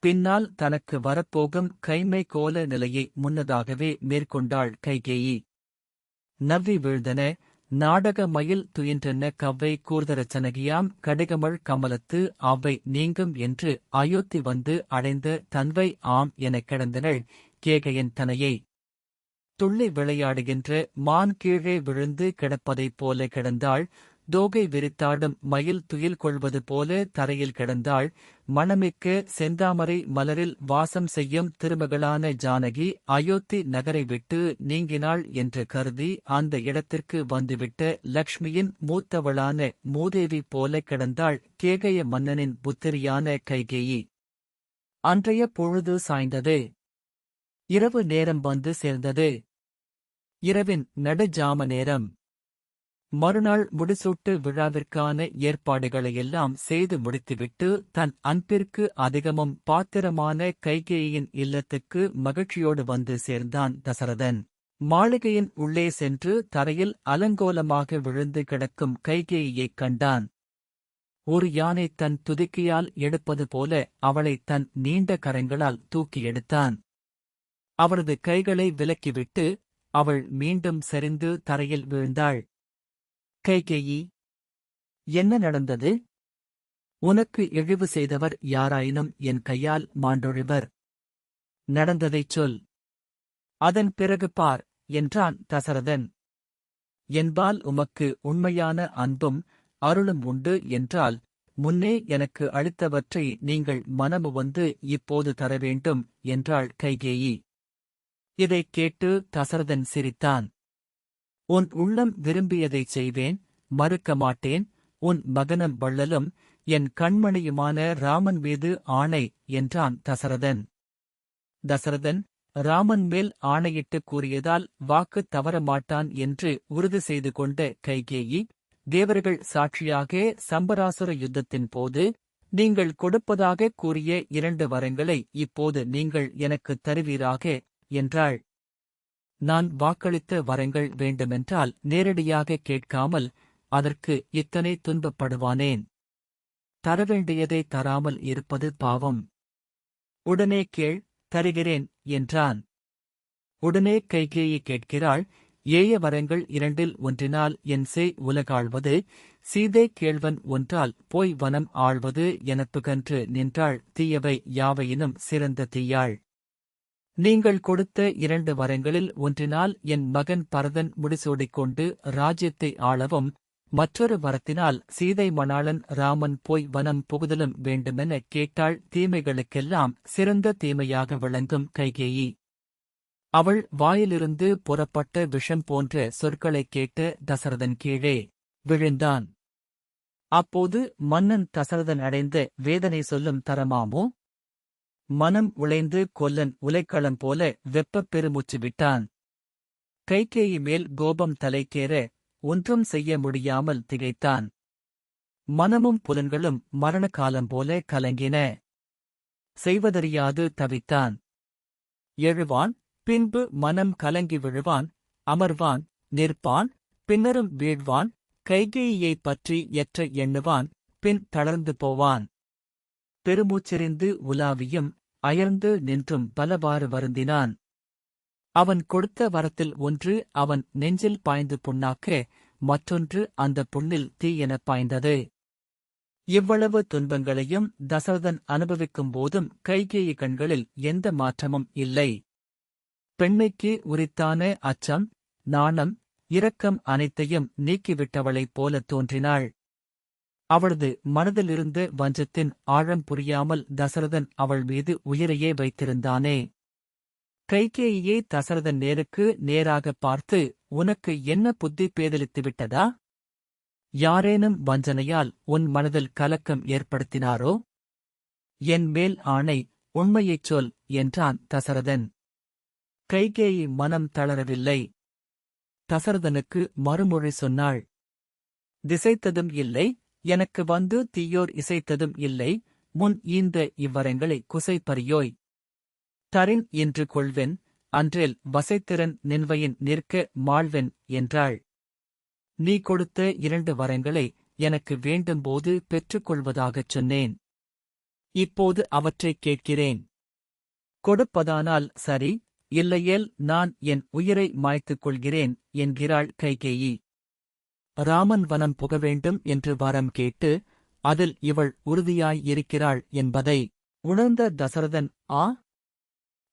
பின்னால் தனக்கு வரப்போகும் கைமை கோல நிலையை முன்னதாகவே மேற்கொண்டாள் கைகேயி. நவ்வி வீழ்ந்தன நாடக மயில் துயின்றன கவ்வை கூர்தரச்சனகியாம் கடிகமழ் கமலத்து அவ்வை நீங்கும் என்று அயோத்தி வந்து அடைந்த தன்வை ஆம் எனக் கிடந்தனள் கேகையன் தனையை. துள்ளி விளையாடுகின்ற மான் கீழே விழுந்து கிடப்பதைப் போல கிடந்தாள். தோகை விரித்தாடும் மயில் துயில் கொள்வது போல தரையில் கிடந்தாள். மணமிக்க செந்தாமரை மலரில் வாசம் செய்யும் திருமகளான ஜானகி அயோத்தி நகரை விட்டு நீங்கினாள் என்று கருதி அந்த இடத்திற்கு வந்துவிட்ட லக்ஷ்மியின் மூத்தவளான மூதேவி போல கிடந்தாள் கேகய மன்னனின் புத்திரியான கைகேயி. அன்றைய பொழுது சாய்ந்தது. இரவு நேரம் வந்து சேர்ந்தது. இரவின் நடுஜாம நேரம். மறுநாள் முடிசூட்டு விழாவிற்கான ஏற்பாடுகளையெல்லாம் செய்து முடித்துவிட்டு தன் அன்பிற்கு அதிகமும் பாத்திரமான கைகேயின் இல்லத்துக்கு மகிழ்ச்சியோடு வந்து சேர்ந்தான் தசரதன். மாளிகையின் உள்ளே சென்று தரையில் அலங்கோலமாக விழுந்து கிடக்கும் கைகேயியைக் கண்டான். ஒரு யானை தன் துதிக்கையால் எடுப்பது போல அவளை தன் நீண்ட கரங்களால் தூக்கி எடுத்தான். அவரது கைகளை விலக்கிவிட்டு அவள் மீண்டும் சரிந்து தரையில் வீழ்ந்தாள். கைகேயி, என்ன நடந்தது? உனக்கு இழிவு செய்தவர் யாராயினும் என் கையால் மாண்டொழிவர். நடந்ததைச் சொல். அதன் பிறகு பார் என்றான் தசரதன். என்பால் உமக்கு உண்மையான அன்பும் அருளும் உண்டு என்றால் முன்னே எனக்கு அளித்தவற்றை நீங்கள் மனமுவந்து இப்போது தரவேண்டும் என்றாள் கைகேயி. இதைக் கேட்டு தசரதன் சிரித்தான். உன் உள்ளம் விரும்பியதைச் செய்வேன், மறுக்க மாட்டேன். உன் மகனும் வள்ளலும் என் கண்மணியுமான ராமன் மீது ஆணை என்றான் தசரதன். தசரதன் ராமன் மேல் ஆணையிட்டுக் கூறியதால் வாக்கு தவறமாட்டான் என்று உறுதி செய்து கொண்ட கைகேயி, தேவர்கள் சாட்சியாக சம்பராசுர யுத்தத்தின் போது நீங்கள் கொடுப்பதாகக் கூறிய 2 வரங்களை இப்போது நீங்கள் எனக்குத் தருவீராக என்றாள். நான் வாக்களித்த வரங்கள் வேண்டுமென்றால் நேரடியாக கேட்காமல் அதற்கு இத்தனை துன்பப்படுவானேன்? தரவேண்டியதை தராமல் இருப்பது பாவம். உடனே கேள், தருகிறேன் என்றான். உடனே கைகேயி கேட்கிறாள், ஏய வரங்கள் 2இல் ஒன்றினால் என் செய் உலகாள்வது, சீதை கேள்வன் ஒன்றால் போய் வனம் ஆள்வது எனப்புகன்று நின்றாள் தீயவை யாவையினும் சிறந்த தீயாள். நீங்கள் கொடுத்த 2 வரங்களில் ஒன்றினால் என் மகன் பரதன் முடிசூடிக்கொண்டு ராஜ்யத்தை ஆளவும், மற்றொரு வரத்தினால் சீதை மணாளன் ராமன் போய் வனம் புகுதலும் வேண்டுமென கேட்டாள். தீமைகளுக்கெல்லாம் சிறந்த தீமையாக விளங்கும் கைகேயி. அவள் வாயிலிருந்து புறப்பட்ட விஷம் போன்ற சொற்களைக் கேட்ட தசரதன் கீழே விழுந்தான். அப்போது மன்னன் தசரதன் அடைந்த வேதனை சொல்லும் தரமாமோ? மனம் உளைந்து கொல்லன் உலைக்களம் போல வெப்பப் பெருமூச்சு விட்டான். கைகேயி மேல் கோபம் தலைக்கேற ஒன்றும் செய்ய முடியாமல் திகைத்தான். மனமும் புலன்களும் மரண காலம் போல கலங்கின. செய்வதறியாது தவித்தான். எழுவான், பின்பு மனம் கலங்கி விழுவான், அமர்வான், நிற்பான், பின்னரும் வீழ்வான், கைகேயியைப் பற்றி எற்ற எண்ணுவான், பின் தளர்ந்து போவான். பெருமூச்செறிந்து உலாவியும் அயர்ந்து நின்றும் பலவாறு வருந்தினான். அவன் கொடுத்த வரத்தில் ஒன்று அவன் நெஞ்சில் பாய்ந்து புண்ணாக்க, மற்றொன்று அந்த புண்ணில் தீயெனப் பாய்ந்தது. இவ்வளவு துன்பங்களையும் தசரதன் அனுபவிக்கும் போதும் கைகேயி கண்களில் எந்த மாற்றமும் இல்லை. பெண்மைக்கு உரித்தான அச்சம், நாணம், இரக்கம் அனைத்தையும் நீக்கிவிட்டவளைப் போல தோன்றினாள். அவளது மனதிலிருந்த வஞ்சத்தின் ஆழம் புரியாமல் தசரதன் அவள் மீது உயிரையே வைத்திருந்தானே. கைகேயியை தசரதன் நேருக்கு நேராகப் பார்த்து, உனக்கு என்ன புத்தி பேதலித்துவிட்டதா? யாரேனும் வஞ்சனையால் உன் மனதில் கலக்கம் ஏற்படுத்தினாரோ? என் மேல் ஆணை, உண்மையைச் சொல் என்றான் தசரதன். கைகேயி மனம் தளரவில்லை. தசரதனுக்கு மறுமொழி சொன்னாள். திசைத்ததும் இல்லை, எனக்கு வந்து தீயோர் இசைத்ததும் இல்லை, முன் ஈந்த இவ்வரங்களை குசைப்பறியோய். தரின் என்று கொள்வென், அன்றேல் வசைத்திறன் நின்வையின் நிற்க மாழ்வென் என்றாள். நீ கொடுத்த 2 வரங்களை எனக்கு வேண்டும்போது பெற்றுக்கொள்வதாகச் சொன்னேன். இப்போது அவற்றைக் கேட்கிறேன். கொடுப்பதானால் சரி, இல்லையேல் நான் என் உயிரை மாய்த்துக் கொள்கிறேன் என்கிறாள் கைகேயி. ராமன் வனம் புக வேண்டும் என்று வரம் கேட்டு, அதில் இவள் உறுதியாய் இருக்கிறாள் என்பதை உணர்ந்த தசரதன், ஆ,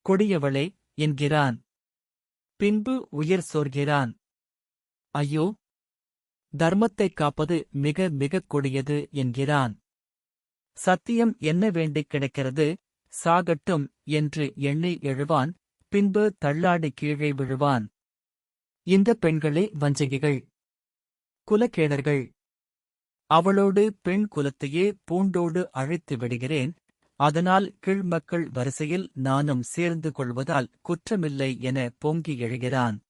கொடியவளே என்கிறான். பின்பு உயிர் சோர்கிறான். ஐயோ, தர்மத்தைக் காப்பது மிக மிகக் கொடியது என்கிறான். சத்தியம் என்ன வேண்டிக் கிடக்கிறது, சாகட்டும் என்று எண்ணி எழுவான். பின்பு தள்ளாடி கீழே விழுவான். இந்த பெண்களே வஞ்சகிகள், குலக்கேடர்கள். அவளோடு பெண் குலத்தையே பூண்டோடு அழைத்து விடுகிறேன். அதனால் கீழ்மக்கள் வரிசையில் நானும் சேர்ந்து கொள்வதால் குற்றமில்லை என பொங்கி எழுகிறான்.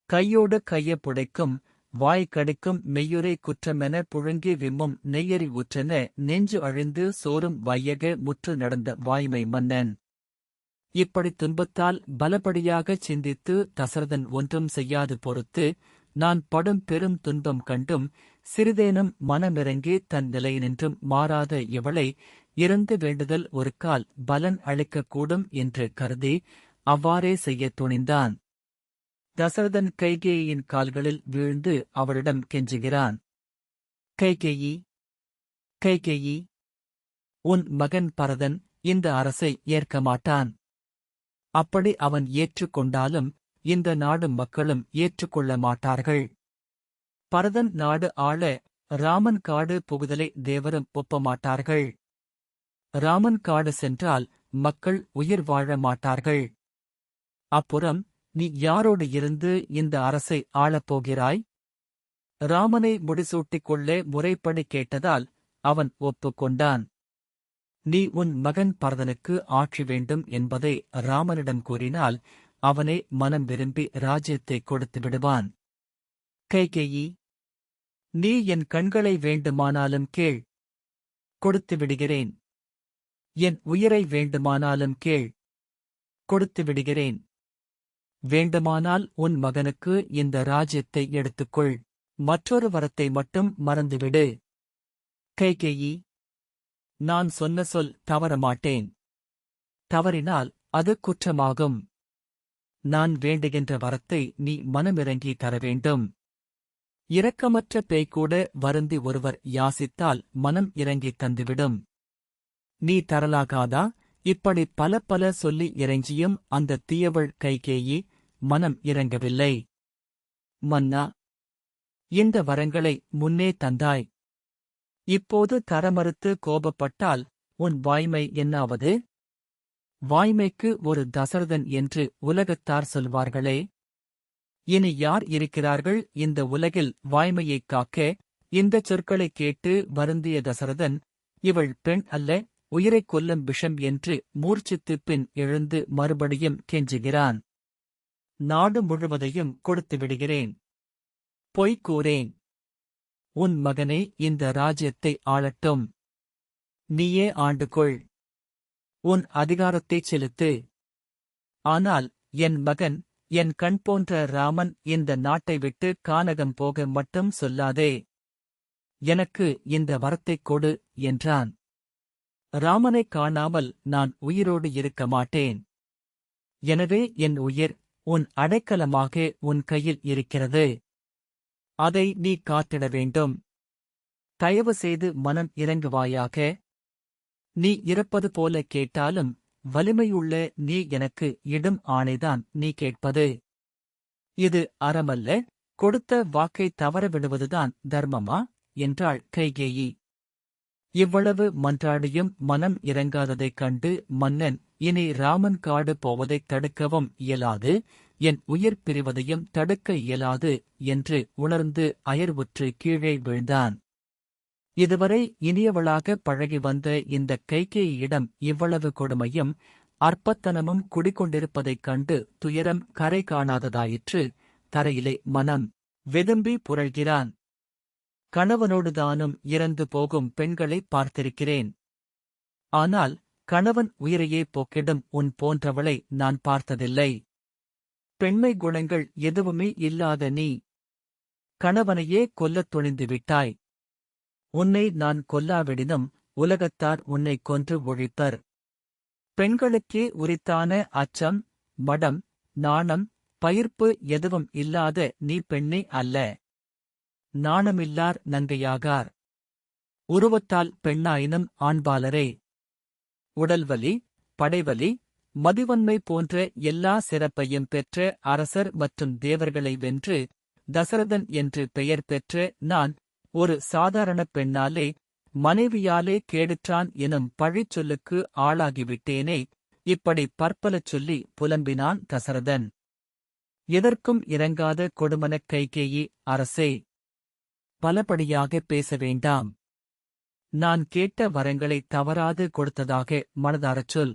கையோடு கைய புடைக்கும், வாய் கடிக்கும் மெய்யுரை குற்றமென புழுங்கி விம்மும் நெய்யறி உற்றென நெஞ்சு அழிந்து சோறும் வையக முற்று நடந்த வாய்மை மன்னன். இப்படித் துன்பத்தால் பலபடியாகச் சிந்தித்து தசரதன் ஒன்றும் செய்யாது பொறுத்து, நான் படும் பெரும் துன்பம் கண்டும் சிறிதேனும் மனமிறங்கி தன் நிலையினின்றும் மாறாத இவளை இறந்து வேண்டுதல் ஒரு கால் பலன் அளிக்கக்கூடும் என்று கருதி அவ்வாறே செய்யத் துணிந்தான். தசரதன் கைகேயின் கால்களில் வீழ்ந்து அவளிடம் கெஞ்சுகிறான். கைகேயி, கைகேயி, உன் மகன் பரதன் இந்த அரசை ஏற்க மாட்டான். அப்படி அவன் ஏற்றுக்கொண்டாலும் இந்த நாடு மக்களும் ஏற்றுக்கொள்ள மாட்டார்கள். பரதன் நாடு ஆள ராமன் காடு புகுதலை தேவரும் ஒப்பமாட்டார்கள். ராமன் காடு சென்றால் மக்கள் உயிர் வாழ மாட்டார்கள். அப்புறம் நீ யாரோடு இருந்து இந்த அரசை ஆளப்போகிறாய்? ராமனை முடிசூட்டிக் கொள்ள முறைப்படி கேட்டதால் அவன் ஒப்புக்கொண்டான். நீ உன் மகன் பரதனுக்கு ஆட்சி வேண்டும் என்பதை ராமனிடம் கூறினால் அவனே மனம் விரும்பி ராஜ்யத்தை கொடுத்து விடுவான். கைகேயி, நீ என் கண்களை வேண்டுமானாலும் கேள், கொடுத்து விடுகிறேன். என் உயிரை வேண்டுமானாலும் கேள், கொடுத்து விடுகிறேன். வேண்டுமானால் உன் மகனுக்கு இந்த ராஜ்யத்தை எடுத்துக்கொள். மற்றொரு வரத்தை மட்டும் மறந்துவிடு. கைகேயி, நான் சொன்ன சொல் தவறமாட்டேன். தவறினால் அது குற்றமாகும். நான் வேண்டுகின்ற வரத்தை நீ மனமிறங்கி தர வேண்டும். இரக்கமற்ற பேய்கூட வருந்தி ஒருவர் யாசித்தால் மனம் இறங்கித் தந்துவிடும். நீ தரலாகாதா? இப்படி பல பல சொல்லி இறைஞ்சியும் அந்த தீயவள் கைகேயி மனம் இறங்கவில்லை. மன்னா, இந்த வரங்களை முன்னே தந்தாய். இப்போது தர மறுத்து கோபப்பட்டால் உன் வாய்மை என்னாவது? வாய்மைக்கு ஒரு தசரதன் என்று உலகத்தார் சொல்வார்களே. இனி யார் இருக்கிறார்கள் இந்த உலகில் வாய்மையைக் காக்க? இந்தச் சொற்களைக் கேட்டு வருந்திய தசரதன், இவள் பெண் அல்ல, உயிரைக் கொல்லும் விஷம் என்று மூர்ச்சித்துப் பின் எழுந்து மறுபடியும் கெஞ்சுகிறான். நாடு முழுவதையும் கொடுத்து விடுகிறேன். பொய் கூறேன். உன் மகனே இந்த ராஜ்யத்தை ஆளட்டும். நீயே ஆண்டுகொள். உன் அதிகாரத்தைச் செலுத்து. ஆனால் என் மகன், என் கண் போன்ற ராமன் இந்த நாட்டை விட்டு கானகம் போக மட்டும் சொல்லாதே. எனக்கு இந்த வரத்தைக் கொடு என்றான். ராமனைக் காணாமல் நான் உயிரோடு இருக்க மாட்டேன். எனவே என் உயிர் உன் அடைக்கலமாக உன் கையில் இருக்கிறது. அதை நீ காத்திட வேண்டும். தயவு செய்து மனம் இறங்குவாயாக. நீ இறப்பது போல கேட்டாலும் வலிமையுள்ள நீ எனக்கு இடும் ஆணைதான் நீ கேட்பது. இது அறமல்ல, கொடுத்த வாக்கை தவறவிடுவதுதான் தர்மமா என்றாள் கைகேயி. இவ்வளவு மன்றாடியும் மனம் இறங்காததைக் கண்டு மன்னன், இனி ராமன் காடு போவதைத் தடுக்கவும் இயலாது, என் உயிர் பிரிவதையும் தடுக்க இயலாது என்று உணர்ந்து அயர்வுற்று கீழே வீழ்ந்தான். இதுவரை இனியவளாக பழகி வந்த இந்த கைகேயியிடம் இவ்வளவு கொடுமையும் அற்பத்தனமும் குடிகொண்டிருப்பதைக் கண்டு துயரம் கரை காணாததாயிற்று. தரையிலே மனம் வெதும்பி புரள்கிறான். கணவனோடுதானும் இறந்து போகும் பெண்களை பார்த்திருக்கிறேன். ஆனால் கணவன் உயிரையே போக்கிடும் உன் போன்றவளை நான் பார்த்ததில்லை. பெண்மை குணங்கள் எதுவுமே இல்லாத நீ கணவனையே கொல்லத் துணிந்து விட்டாய். உன்னை நான் கொல்லாவிடினும் உலகத்தார் உன்னைக் கொன்று ஒழிப்பர். பெண்களுக்கே உரித்தான அச்சம், மடம், நாணம், பயிர்ப்பு எதுவும் இல்லாத நீ பெண்ணே அல்ல. நாணமில்லார் நங்கையாகார். உருவத்தால் பெண்ணாயினும் ஆண்பாலரே. உடல்வலி, படைவலி, மதிவன்மை போன்ற எல்லா சிறப்பையும் பெற்ற அரசர் மற்றும் தேவர்களை வென்று தசரதன் என்று பெயர் பெற்ற நான் ஒரு சாதாரண பெண்ணாலே மனைவியாலே கேடுற்றான் எனும் பழிச்சொல்லுக்கு ஆளாகிவிட்டேனே. இப்படி பற்பல சொல்லி புலம்பினான் தசரதன். எதற்கும் இறங்காத கொடுமனக் கைகேயி, அரசே, பலபடியாக பேச வேண்டாம். நான் கேட்ட வரங்களை தவறாது கொடுத்ததாக மனதாரச் சொல்.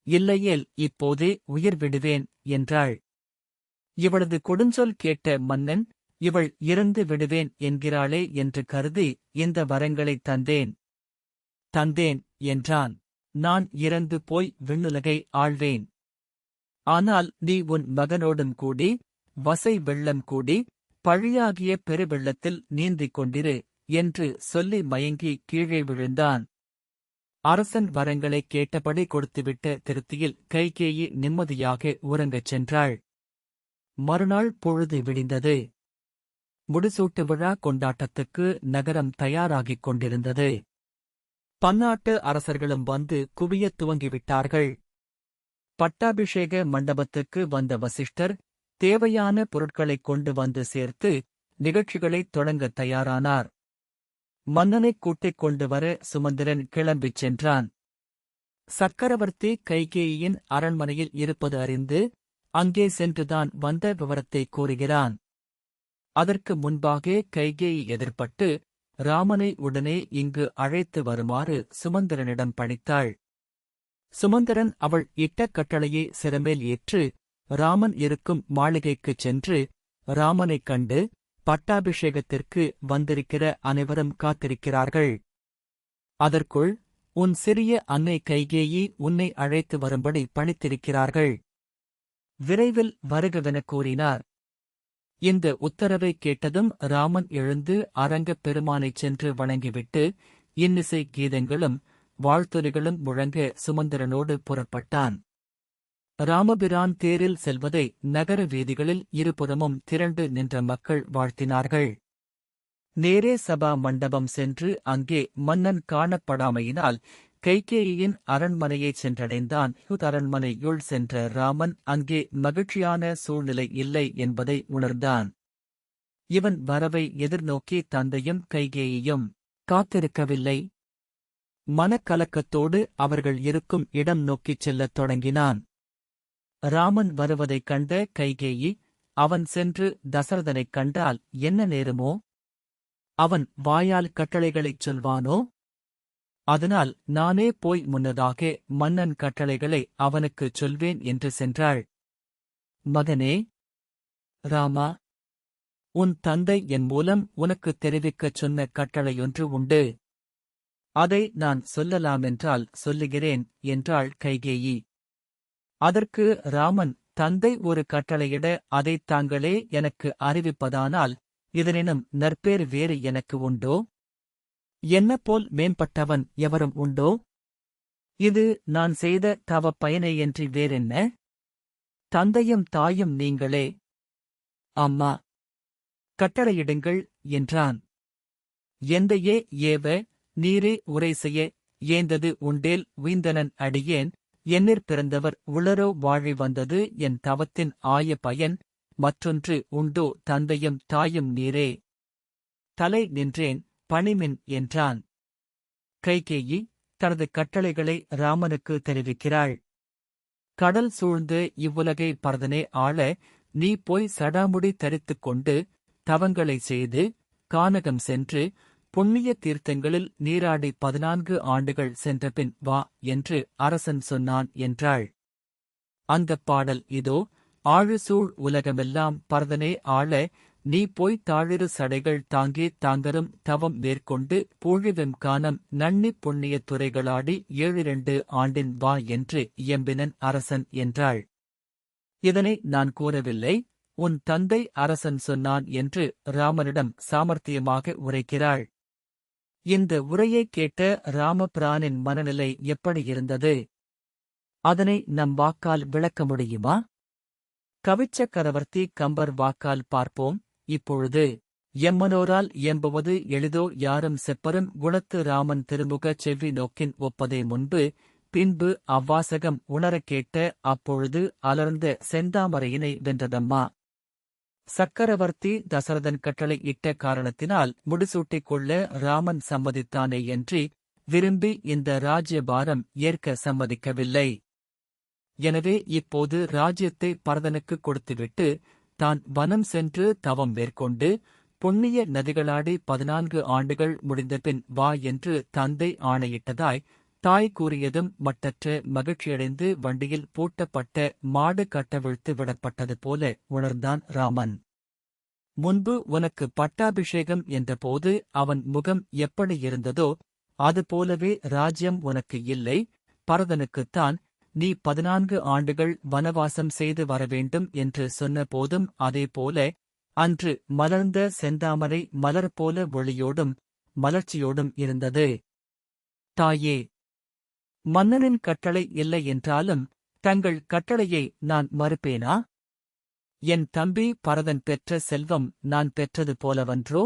இல்லையேல் இப்போதே உயிர் விடுவேன் என்றாள். இவளது கொடுஞ்சொல் கேட்ட மன்னன், இவள் இறந்து விடுவேன் என்கிறாளே என்று கருதி இந்த வரங்களைத் தந்தேன் என்றான். நான் இறந்து போய் விண்ணுலகை ஆள்வேன். ஆனால் நீ உன் மகனோடும் கூடி வசை வெள்ளம் கூடி பழியாகிய பெருவெள்ளத்தில் நீந்திக் கொண்டிரு என்று சொல்லி மயங்கி கீழே விழுந்தான். அரசன் வரங்களைக் கேட்டபடி கொடுத்துவிட்ட திருப்தியில் கைகேயி நிம்மதியாக உறங்கச் சென்றாள். மறுநாள் பொழுது விடிந்தது. முடிசூட்டு விழா கொண்டாட்டத்துக்கு நகரம் தயாராகிக் கொண்டிருந்தது. பன்னாட்டு அரசர்களும் வந்து குவியத் துவங்கிவிட்டார்கள். பட்டாபிஷேக மண்டபத்துக்கு வந்த வசிஷ்டர் தேவையான பொருட்களைக் கொண்டு வந்து சேர்த்து நிகழ்ச்சிகளைத் தொடங்கத் தயாரானார். மன்னனைக் கூட்டிக் கொண்டு வர சுமந்திரன் கிளம்பிச் சென்றான். சக்கரவர்த்தி கைகேயியின் அரண்மனையில் இருப்பது அறிந்து அங்கே சென்றுதான் வந்த விவரத்தை கூறுகிறான். அதற்கு முன்பாக கைகேயி எதிர்ப்பட்டு ராமனை உடனே இங்கு அழைத்து வருமாறு சுமந்திரனிடம் பணித்தாள். சுமந்திரன் அவள் இட்ட கட்டளையை சிரமேல் ஏற்று ராமன் இருக்கும் மாளிகைக்குச் சென்று ராமனைக் கண்டு, பட்டாபிஷேகத்திற்கு வந்திருக்கிற அனைவரும் காத்திருக்கிறார்கள். அதற்குள் உன் சிறிய அன்னை கைகேயி உன்னை அழைத்து வரும்படி பணித்திருக்கிறார்கள். விரைவில் வருகவெனக் கூறினார். இந்த உத்தரவைக் கேட்டதும் ராமன் எழுந்து அரங்கப் பெருமானைச் சென்று வணங்கிவிட்டு இன்னிசை கீதங்களும் வாழ்த்துரைகளும் முழங்க சுமந்திரனோடு புறப்பட்டான். ராமபிரான் தேரில் செல்வதை நகர வீதிகளில் இருபுறமும் திரண்டு நின்ற மக்கள் வாழ்த்தினார்கள். நேரே சபா மண்டபம் சென்று அங்கே மன்னன் காணப்படாமையினால் கைகேயியின் அரண்மனையைச் சென்றடைந்தான். அரண்மனையுள் சென்ற ராமன் அங்கே மகிழ்ச்சியான சூழ்நிலை இல்லை என்பதை உணர்ந்தான். இவன் வரவை எதிர்நோக்கி தந்தையும் கைகேயியும் காத்திருக்கவில்லை. மனக்கலக்கத்தோடு அவர்கள் இருக்கும் இடம் நோக்கிச் செல்லத் தொடங்கினான். ராமன் வருவதைக் கண்ட கைகேயி, அவன் சென்று தசரதனைக் கண்டால் என்ன நேருமோ? அவன் வாயால் கட்டளைகளைச் சொல்வானோ? அதனால் நானே போய் முன்னதாக மன்னன் கட்டளைகளை அவனுக்குச் சொல்வேன் என்று சென்றாள். மகனே ராமா, உன் தந்தை என் மூலம் உனக்குத் தெரிவிக்கச் சொன்ன கட்டளையொன்று உண்டு. அதை நான் சொல்லலாமென்றால் சொல்லுகிறேன் என்றாள் கைகேயி. அதற்கு ராமன், தந்தை ஒரு கட்டளையிட அதைத் தாங்களே எனக்கு அறிவிப்பதானால் இதனினும் நற்பேறு வேறு எனக்கு உண்டோ? என்னப்போல் மேம்பட்டவன் எவரும் உண்டோ? இது நான் செய்த தவப் பயனையன்றி வேறென்ன? தந்தையும் தாயும் நீங்களே. அம்மா, கட்டளையிடுங்கள் என்றான். எந்தையே ஏவ, நீரே உரை செய்ய ஏந்தது உண்டேல் உய்ந்தனன் அடியேன். என்னிற் பிறந்தவர் உளரோ வாழி வந்தது என் தவத்தின் ஆய பயன். மற்றொன்று உண்டோ தந்தையும் தாயும் நீரே. தலை நின்றேன் பணிமின் என்றான். கைகேயி தனது கட்டளைகளை ராமனுக்கு தெரிவிக்கிறாள். கடல் சூழ்ந்து இவ்வுலகை பரதனே ஆள நீ போய் சடாமுடி தரித்துக் கொண்டு தவங்களை செய்து கானகம் சென்று புண்ணிய தீர்த்தங்களில் நீராடி 14 ஆண்டுகள் சென்றபின் வா என்று அரசன் சொன்னான் என்றாள். அந்தப் பாடல் இதோ. ஆழுசூழ் உலகமெல்லாம் பரதனே ஆள நீ போய் தாழிரு சடைகள் தாங்கி தாங்கரும் தவம் மேற்கொண்டு பூழிவெம் கானம் நன்னிப் புண்ணிய துறைகளாடி 7 ஆண்டின் வா என்று இயம்பினன் அரசன் என்றாள். இதனை நான் கூறவில்லை, உன் தந்தை அரசன் சொன்னான் என்று ராமனிடம் சாமர்த்தியமாக உரைக்கிறாள். இந்த உரையைக் கேட்ட ராமபிரானின் மனநிலை எப்படி இருந்தது? அதனை நம் வாக்கால் விளக்க முடியுமா? கவிச்சக்கரவர்த்தி கம்பர் வாக்கால் பார்ப்போம் இப்பொழுது. எம்மனோரால் எம்புவது எளிதோ யாரும் செப்பரும் குணத்து ராமன் திருமுகச் செவ்வி நோக்கின் ஒப்பதே முன்பு பின்பு அவ்வாசகம் உணரக் கேட்ட அப்பொழுது அலர்ந்த செந்தாமரையினை வென்றதம்மா. சக்கரவர்த்தி தசரதன் கட்டளை இட்ட காரணத்தினால் முடிசூட்டிக் கொள்ள ராமன் சம்மதித்தானேயன்றி விரும்பி இந்த ராஜ்யபாரம் ஏற்க சம்மதிக்கவில்லை. எனவே இப்போது ராஜ்யத்தை பரதனுக்கு கொடுத்துவிட்டு தான் வனம் சென்று தவம் மேற்கொண்டு புண்ணிய நதிகளாடி 14 ஆண்டுகள் முடிந்தபின் வா என்று தந்தை ஆணையிட்டதாய் தாய் கூறியதும் மட்டற்ற மகிழ்ச்சியடைந்து வண்டியில் பூட்டப்பட்ட மாடு கட்டவிழ்த்து விடப்பட்டது போல உணர்ந்தான் ராமன். முன்பு உனக்கு பட்டாபிஷேகம் என்றபோது அவன் முகம் எப்படி இருந்ததோ அதுபோலவே ராஜ்யம் உனக்கு இல்லை, பரதனுக்குத்தான். நீ 14 ஆண்டுகள் வனவாசம் செய்து வரவேண்டும் என்று சொன்ன போதும் அதேபோல அன்று மலர்ந்த செந்தாமரை மலர் போல ஒளியோடும் மலர்ச்சியோடும் இருந்தது. தாயே, மன்னனின் கட்டளை இல்லை என்றாலும் தங்கள் கட்டளையை நான் மறுப்பேனா? என் தம்பி பரதன் பெற்ற செல்வம் நான் பெற்றது போலவன்றோ?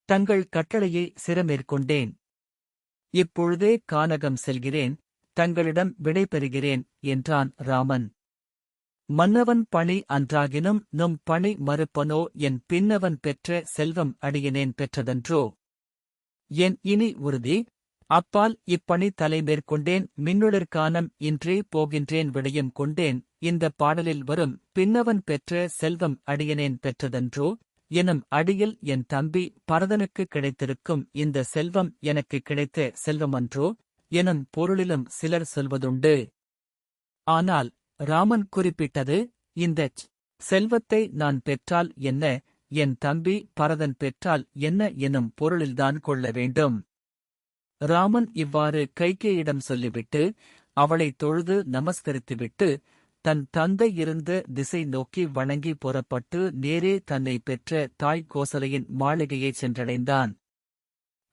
தங்கள் கட்டளையை சிரமேற்கொண்டேன். இப்பொழுதே கானகம் செல்கிறேன், தங்களிடம் விடை பெறுகிறேன் என்றான் ராமன். மன்னவன் பணி அன்றாகினும் நும் பணி மறுப்பனோ, என் பின்னவன் பெற்ற செல்வம் அடியனேன் பெற்றதன்றோ? என் இனி உறுதி, அப்பால் இப்பணி தலைமேற்கொண்டேன், மின்னுளிர்கானம் இன்றே போகின்றேன் விடயம் கொண்டேன். இந்த பாடலில் வரும் பின்னவன் பெற்ற செல்வம் அடியனேன் பெற்றதன்றோ எனும் அடியில் என் தம்பி பரதனுக்கு கிடைத்திருக்கும் இந்த செல்வம் எனக்கு கிடைத்த செல்வமன்றோ எனும் பொருளிலும் சிலர் சொல்வதுண்டு. ஆனால் ராமன் குறிப்பிட்டது இந்தச் செல்வத்தை நான் பெற்றால் என்ன, என் தம்பி பரதன் பெற்றால் என்ன எனும் பொருளில்தான் கொள்ள வேண்டும். ராமன் இவ்வாறு கைகேயிடம் சொல்லிவிட்டு அவளை தொழுது நமஸ்கரித்துவிட்டு தன் தந்தை இருந்த திசை நோக்கி வணங்கி புறப்பட்டு நேரே தன்னை பெற்ற தாய் கோசலையின் மாளிகையைச் சென்றடைந்தான்.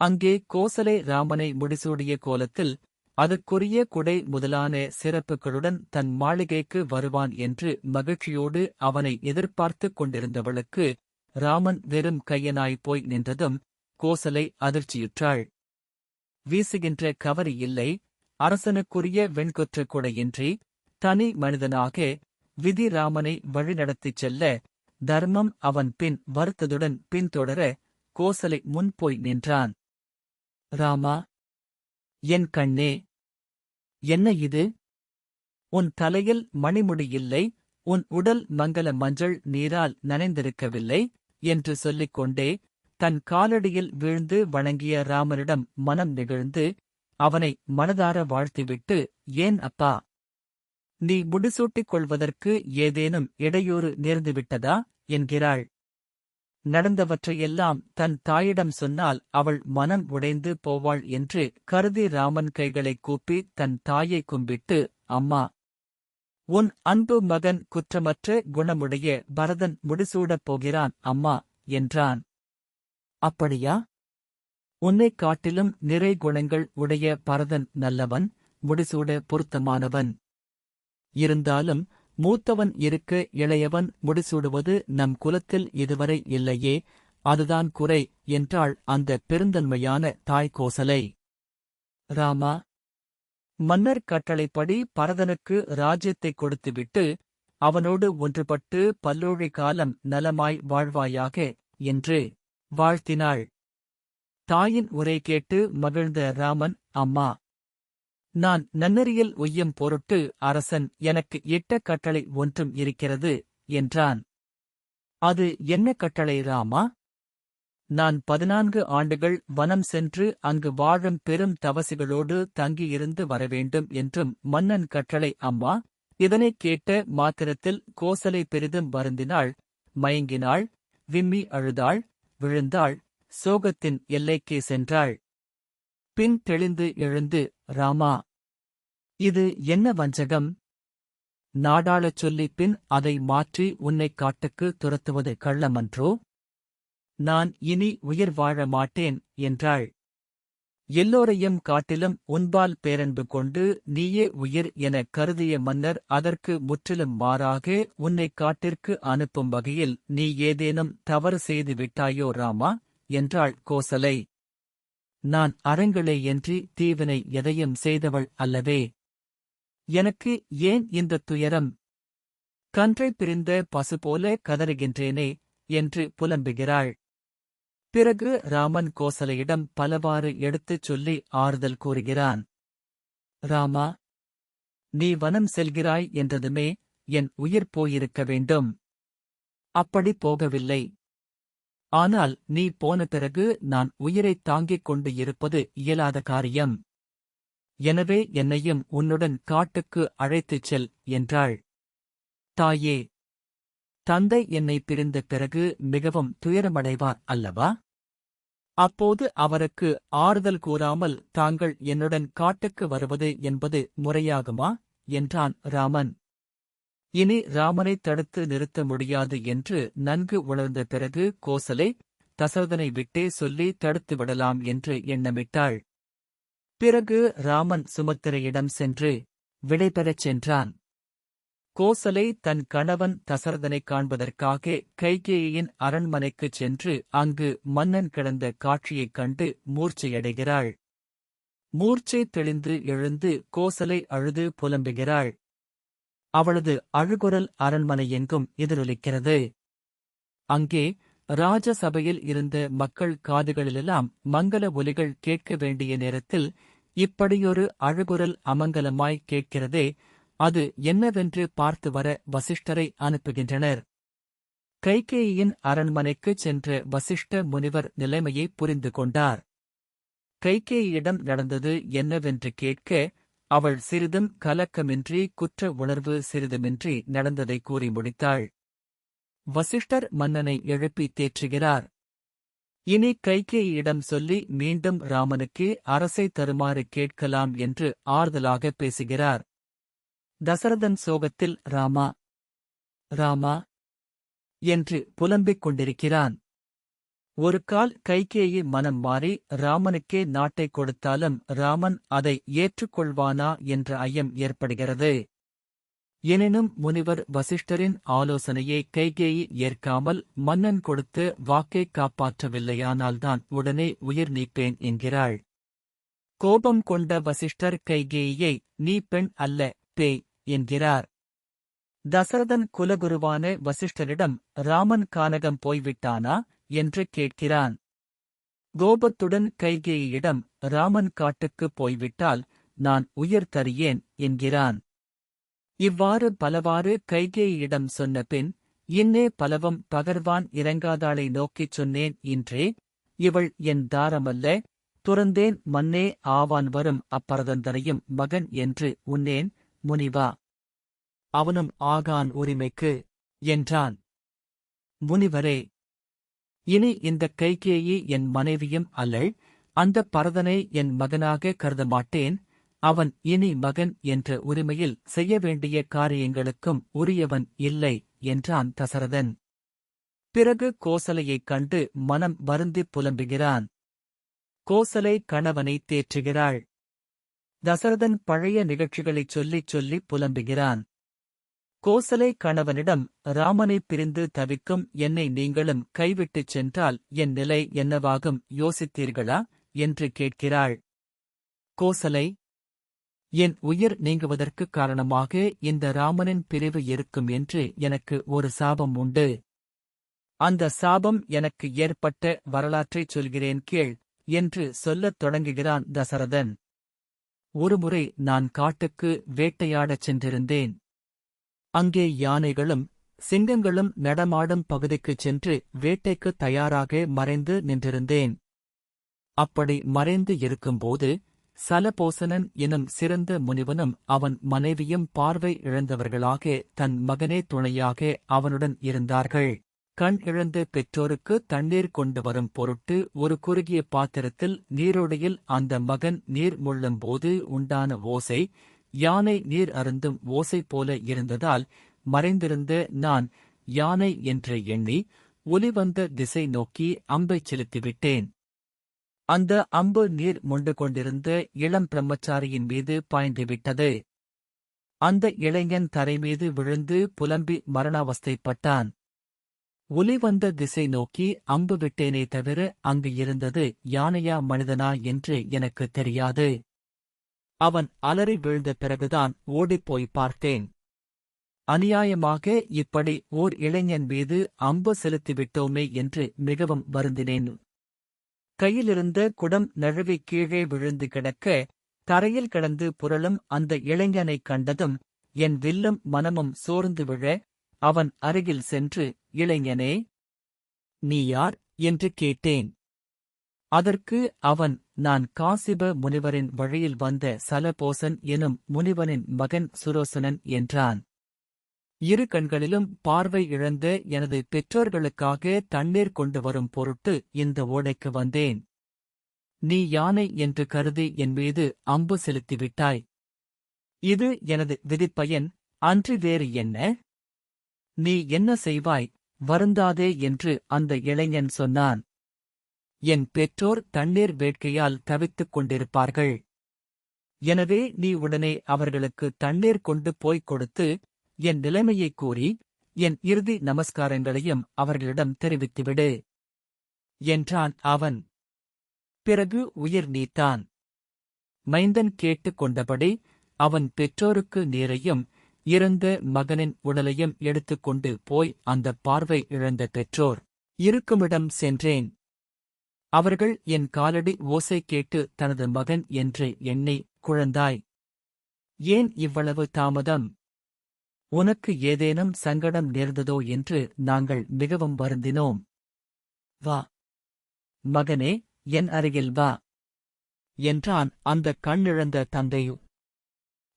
அங்கே கோசலை ராமனை முடிசூடிய கோலத்தில் அதற்குரிய குடை முதலான சிறப்புகளுடன் தன் மாளிகைக்கு வருவான் என்று மகிழ்ச்சியோடு அவனை எதிர்பார்த்துக் கொண்டிருந்தவளுக்கு ராமன் வெறும் கையனாய்ப் போய் நின்றதும் கோசலை அதிர்ச்சியுற்றாள். வீசுகின்ற கவரி இல்லை, அரசனுக்குரிய வெண்கொற்ற குடையின்றி தனி மனிதனாக விதி ராமனை வழிநடத்திச் செல்ல தர்மம் அவன் பின் வருத்ததுடன் பின்தொடர கோசலை முன்போய் நின்றான். ராமா, என் கண்ணே, என்ன இது? உன் தலையில் மணிமுடி இல்லை, உன் உடல் மங்கல மஞ்சள் நீரால் நனைந்திருக்கவில்லை என்று சொல்லிக் கொண்டே தன் காலடியில் வீழ்ந்து வணங்கிய ராமனிடம் மனம் நெகிழ்ந்து அவனை மனதார வாழ்த்திவிட்டு, ஏன் அப்பா, நீ முடிசூட்டிக் கொள்வதற்கு ஏதேனும் இடையூறு நேர்ந்துவிட்டதா என்கிறாள். நடந்தவற்றையெல்லாம் தன் தாயிடம் சொன்னால் அவள் மனம் உடைந்து போவாள் என்று கருதி ராமன் கைகளைக் கூப்பி தன் தாயை கும்பிட்டு, அம்மா, உன் அன்பு மகன் குற்றமற்ற குணமுடைய பரதன் முடிசூடப் போகிறான் அம்மா என்றான். அப்படியா? உன்னைக் காட்டிலும் நிறை குணங்கள் உடைய பரதன் நல்லவன், முடிசூட பொருத்தமானவன். இருந்தாலும் மூத்தவன் இருக்க இளையவன் முடிசூடுவது நம் குலத்தில் இதுவரை இல்லையே, அதுதான் குறை என்றாள் அந்த பெருந்தன்மையான தாய் கோசலை. ராமா, மன்னர் கட்டளைப்படி பரதனுக்கு ராஜ்யத்தைக் கொடுத்துவிட்டு அவனோடு ஒன்றுபட்டு பல்லோழி காலம் நலமாய் வாழ்வாயாக என்று வாழ்த்தினாள். தாயின் உரை கேட்டு மகிழ்ந்த ராமன், அம்மா, நான் நன்னெறியில் உய்யும் பொருட்டு அரசன் எனக்கு இட்ட கட்டளை ஒன்றும் இருக்கிறது என்றான். அது என்ன கட்டளை ராமா? நான் 14 ஆண்டுகள் வனம் சென்று அங்கு வாழும் பெரும் தவசிகளோடு தங்கியிருந்து வரவேண்டும் என்றும் மன்னன் கட்டளை அம்மா. இதனைக் கேட்ட மாத்திரத்தில் கோசலை பெரிதும் வருந்தினாள், மயங்கினாள், விம்மி அழுதாள், விழுந்தாள், சோகத்தின் எல்லைக்கே சென்றாள். பின் தெளிந்து எழுந்து, ராமா, இது என்ன வஞ்சகம்? நாடாளச் சொல்லிப் பின் அதை மாற்றி உன்னைக் காட்டுக்கு துரத்துவது கள்ளமன்றோ? நான் இனி உயிர் வாழ மாட்டேன் என்றாள். எல்லோரையும் காட்டிலும் உன்பால் பேரன்பு கொண்டு நீயே உயிர் எனக் கருதிய மன்னர் அதற்கு முற்றிலும் மாறாக உன்னைக் காட்டிற்கு அனுப்பும் வகையில் நீ ஏதேனும் தவறு செய்து விட்டாயோ ராமா? என்றாள் கோசலை. நான் அறங்களேயன்றி தீவினை எதையும் செய்தவள் அல்லவே. எனக்கு ஏன் இந்தத் துயரம்? கன்றைப் பிரிந்த பசு போல கதறுகின்றேனே என்று புலம்புகிறாள். பிறகு ராமன் கோசலையிடம் பலவாறு எடுத்துச் சொல்லி ஆறுதல் கூறுகிறான். ராமா, நீ வனம் செல்கிறாய் என்றதுமே என் உயிர் போயிருக்க வேண்டும். அப்படி போகவில்லை. ஆனால் நீ போன பிறகு நான் உயிரைத் தாங்கிக் கொண்டு இருப்பது இயலாத காரியம். எனவே என்னையும் உன்னுடன் காட்டுக்கு அழைத்துச் செல் என்றாள். தாயே, தந்தை என்னை பிரிந்த பிறகு மிகவும் துயரமடைவார் அல்லவா? அப்போது அவருக்கு ஆறுதல் கூறாமல் தாங்கள் என்னுடன் காட்டுக்கு வருவது என்பது முறையாகுமா? என்றான் ராமன். இனி ராமனைத் தடுத்து நிறுத்த முடியாது என்று நன்கு உணர்ந்த பிறகு கோசலை தசரதனை விட்டே சொல்லி தடுத்துவிடலாம் என்று எண்ணமிட்டாள். பிறகு ராமன் சுமத்திரையிடம் சென்று விடைபெறச் சென்றான். கோசலை தன் கணவன் தசரதனைக் காண்பதற்காக கைகேயியின் அரண்மனைக்குச் சென்று அங்கு மன்னன் கிடந்த காட்சியைக் கண்டு மூர்ச்சையடைகிறாள். மூர்ச்சை தெளிந்து எழுந்து கோசலை அழுது புலம்புகிறாள். அவளது அழுகுரல் அரண்மனையெங்கும் எதிரொலிக்கிறது. அங்கே ராஜசபையில் இருந்த மக்கள் காதுகளிலெல்லாம் மங்கள ஒலிகள் கேட்க வேண்டிய நேரத்தில் இப்படியொரு அழுகுரல் அமங்கலமாய் கேட்கிறதே, அது என்னவென்று பார்த்து வர வசிஷ்டரை அனுப்புகின்றனர். கைகேயியின் அரண்மனைக்குச் சென்ற வசிஷ்ட முனிவர் நிலைமையை புரிந்து கொண்டார். கைகேயியிடம் நடந்தது என்னவென்று கேட்க அவள் சிறிதும் கலக்கமின்றி குற்ற உணர்வு சிறிதுமின்றி நடந்ததை கூறி முடித்தாள். வசிஷ்டர் மன்னனை எழுப்பி தேற்றுகிறார். இனி கைகேயியிடம் சொல்லி மீண்டும் ராமனுக்கு அரசை தருமாறு கேட்கலாம் என்று ஆறுதலாக பேசுகிறார். தசரதன் சோகத்தில் ராமா, ராமா என்று புலம்பிக் கொண்டிருக்கிறான். ஒரு கால் கைகேயி மனம் மாறி ராமனுக்கே நாட்டைக் கொடுத்தாலும் ராமன் அதை ஏற்றுக்கொள்வானா என்ற ஐயம் ஏற்படுகிறது. எனினும் முனிவர் வசிஷ்டரின் ஆலோசனையை கைகேயி ஏற்காமல் மன்னன் கொடுத்து வாக்கைக் காப்பாற்றவில்லையானால்தான் உடனே உயிர் நீப்பேன் என்கிறாள். கோபம் கொண்ட வசிஷ்டர் கைகேயியை நீ பெண் அல்ல, பேய் என்கிறார். தசரதன் குலகுருவான வசிஷ்டரிடம் ராமன் கானகம் போய்விட்டானா என்று கேட்கிறான். கோபத்துடன் கைகேயியிடம் ராமன் காட்டுக்குப் போய்விட்டால் நான் உயிர் தரியேன் என்கிறான். இவ்வாறு பலவாறு கைகேயியிடம் சொன்ன பின் இன்னே பலவும் பகர்வான் இறங்காதாளை நோக்கிச் சொன்னேன் இன்றே, இவள் என் தாரமல்ல, துறந்தேன் மன்னே ஆவான் வரும் அப்பரதந்தனையும் மகன் என்று உன்னேன் முனிவா. அவனும் ஆகான் உரிமைக்கு என்றான். முனிவரே, இனி இந்தக் கைகேயி என் மனைவியும் அல்லள், அந்தப் பரதனை என் மகனாக கருதமாட்டேன். அவன் இனி மகன் என்ற உரிமையில் செய்ய வேண்டிய காரியங்களுக்கும் உரியவன் இல்லை என்றான் தசரதன். பிறகு கோசலையைக் கண்டு மனம் வருந்திப் புலம்புகிறான். கோசலை கணவனை தேற்றுகிறாள். தசரதன் பழைய நிகழ்ச்சிகளைச் சொல்லிச் சொல்லிப் புலம்புகிறான். கோசலை கணவனிடம் ராமனைப் பிரிந்து தவிக்கும் என்னை நீங்களும் கைவிட்டுச் சென்றால் என் நிலை என்னவாகும் யோசித்தீர்களா என்று கேட்கிறாள். கோசலை, என் உயிர் நீங்குவதற்குக் காரணமாக இந்த ராமனின் பிரிவு இருக்கும் என்று எனக்கு ஒரு சாபம் உண்டு. அந்த சாபம் எனக்கு ஏற்பட்ட வரலாற்றைச் சொல்கிறேன் கேள் என்று சொல்லத் தொடங்குகிறான் தசரதன். ஒருமுறை நான் காட்டுக்கு வேட்டையாடச் சென்றிருந்தேன். அங்கே யானைகளும் சிங்கங்களும் நடமாடும் பகுதிக்குச் சென்று வேட்டைக்குத் தயாராக மறைந்து நின்றிருந்தேன். அப்படி மறைந்து இருக்கும்போது சலபோசனன் எனும் சிறந்த முனிவனும் அவன் மனைவியும் பார்வை இழந்தவர்களாக தன் மகனே துணையாக அவனுடன் இருந்தார்கள். கண் இழந்த பெற்றோருக்கு தண்ணீர் கொண்டு வரும் பொருட்டு ஒரு குறுகிய பாத்திரத்தில் நீரோடையில் அந்த மகன் நீர் முள்ளும்போது உண்டான ஓசை யானை நீர் அருந்தும் ஓசை போல இருந்ததால் மறைந்திருந்த நான் யானை என்று எண்ணி ஒலி வந்த திசை நோக்கி அம்பைச் செலுத்திவிட்டேன். அந்த அம்பு நீர் மொண்டு கொண்டிருந்த இளம் பிரம்மச்சாரியின் மீது பாய்ந்துவிட்டது. அந்த இளைஞன் தரைமீது விழுந்து புலம்பி மரணாவஸ்தைப்பட்டான். ஒலி வந்த திசை நோக்கி அம்பு விட்டேனே தவிர அங்கு இருந்தது யானையா மனிதனா என்று எனக்குத் தெரியாது. அவன் அலறி வீழ்ந்த பிறகுதான் ஓடிப்போய் பார்த்தேன். அநியாயமாக இப்படி ஓர் இளைஞன் மீது அம்பு செலுத்திவிட்டோமே என்று மிகவும் வருந்தினேன். கையிலிருந்த குடம் நழுவி கீழே விழுந்து கிடக்க, தரையில் கிடந்து புரளும் அந்த இளைஞனைக் கண்டதும் என் வில்லும் மனமும் சோர்ந்து விழ, அவன் அருகில் சென்று, இளைஞனே, நீ யார் என்று கேட்டேன். அதற்கு அவன், நான் காசிப முனிவரின் வழியில் வந்த சலபோசன் எனும் முனிவனின் மகன் சுரோசனன் என்றான். இரு கண்களிலும் பார்வை இழந்த எனது பெற்றோர்களுக்காக தண்ணீர் கொண்டு வரும் பொருட்டு இந்த ஓடைக்கு வந்தேன். நீ யானை என்று கருதி என் மீது அம்பு செலுத்திவிட்டாய். இது எனது விதிப்பயன், அன்றி வேறு என்ன? நீ என்ன செய்வாய், வருந்தாதே என்று அந்த இளைஞன் சொன்னான். என் பெற்றோர் தண்ணீர் வேட்கையால் தவித்துக் கொண்டிருப்பார்கள். எனவே நீ உடனே அவர்களுக்கு தண்ணீர் கொண்டு போய்க் கொடுத்து, என் நிலைமையைக் கூறி, என் இறுதி நமஸ்காரங்களையும் அவர்களிடம் தெரிவித்துவிடு என்றான் அவன். பிறகு உயிர் நீத்தான். மைந்தன் கேட்டுக் கொண்டபடி அவன் பெற்றோருக்கு நீரையும் இறந்த மகனின் உடலையும் எடுத்துக்கொண்டு போய் அந்த பார்வை இழந்த பெற்றோர் இருக்குமிடம் சென்றேன். அவர்கள் என் காலடி ஓசை கேட்டு தனது மகன் என்று எண்ணி, குழந்தாய், ஏன் இவ்வளவு தாமதம்? உனக்கு ஏதேனும் சங்கடம் நேர்ந்ததோ என்று நாங்கள் மிகவும் வருந்தினோம். வா மகனே, என் அருகில் வா என்றான் அந்த கண்ணிழந்த தந்தை.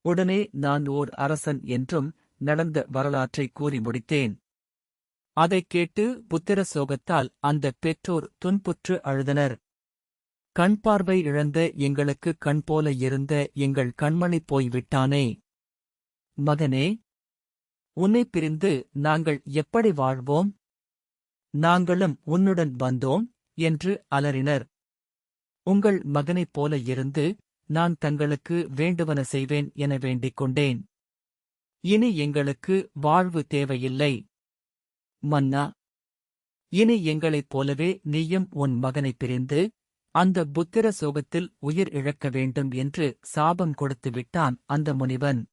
உடனே நான் ஓர் அரசன் என்றும் நடந்த வரலாற்றை கூறி முடித்தேன். அதைக் கேட்டு புத்திர சோகத்தால் அந்த பெற்றோர் துன்புற்று அழுதனர். கண் பார்வை இழந்த எங்களுக்கு கண் போல இருந்த எங்கள் கண்மணி போய்விட்டானே. மகனே, உன்னைப் பிரிந்து நாங்கள் எப்படி வாழ்வோம்? நாங்களும் உன்னுடன் வந்தோம் என்று அலறினர். உங்கள் மகனைப் போல இருந்து நான் தங்களுக்கு வேண்டுவன செய்வேன் என வேண்டிக் கொண்டேன். இனி எங்களுக்கு வாழ்வு தேவையில்லை. மன்னா, இனி எங்களைப் போலவே நீயும் உன் மகனைப் பிரிந்து அந்த புத்திர சோகத்தில் உயிர் இழக்க வேண்டும் என்று சாபம் கொடுத்து விட்டான் அந்த முனிவன்.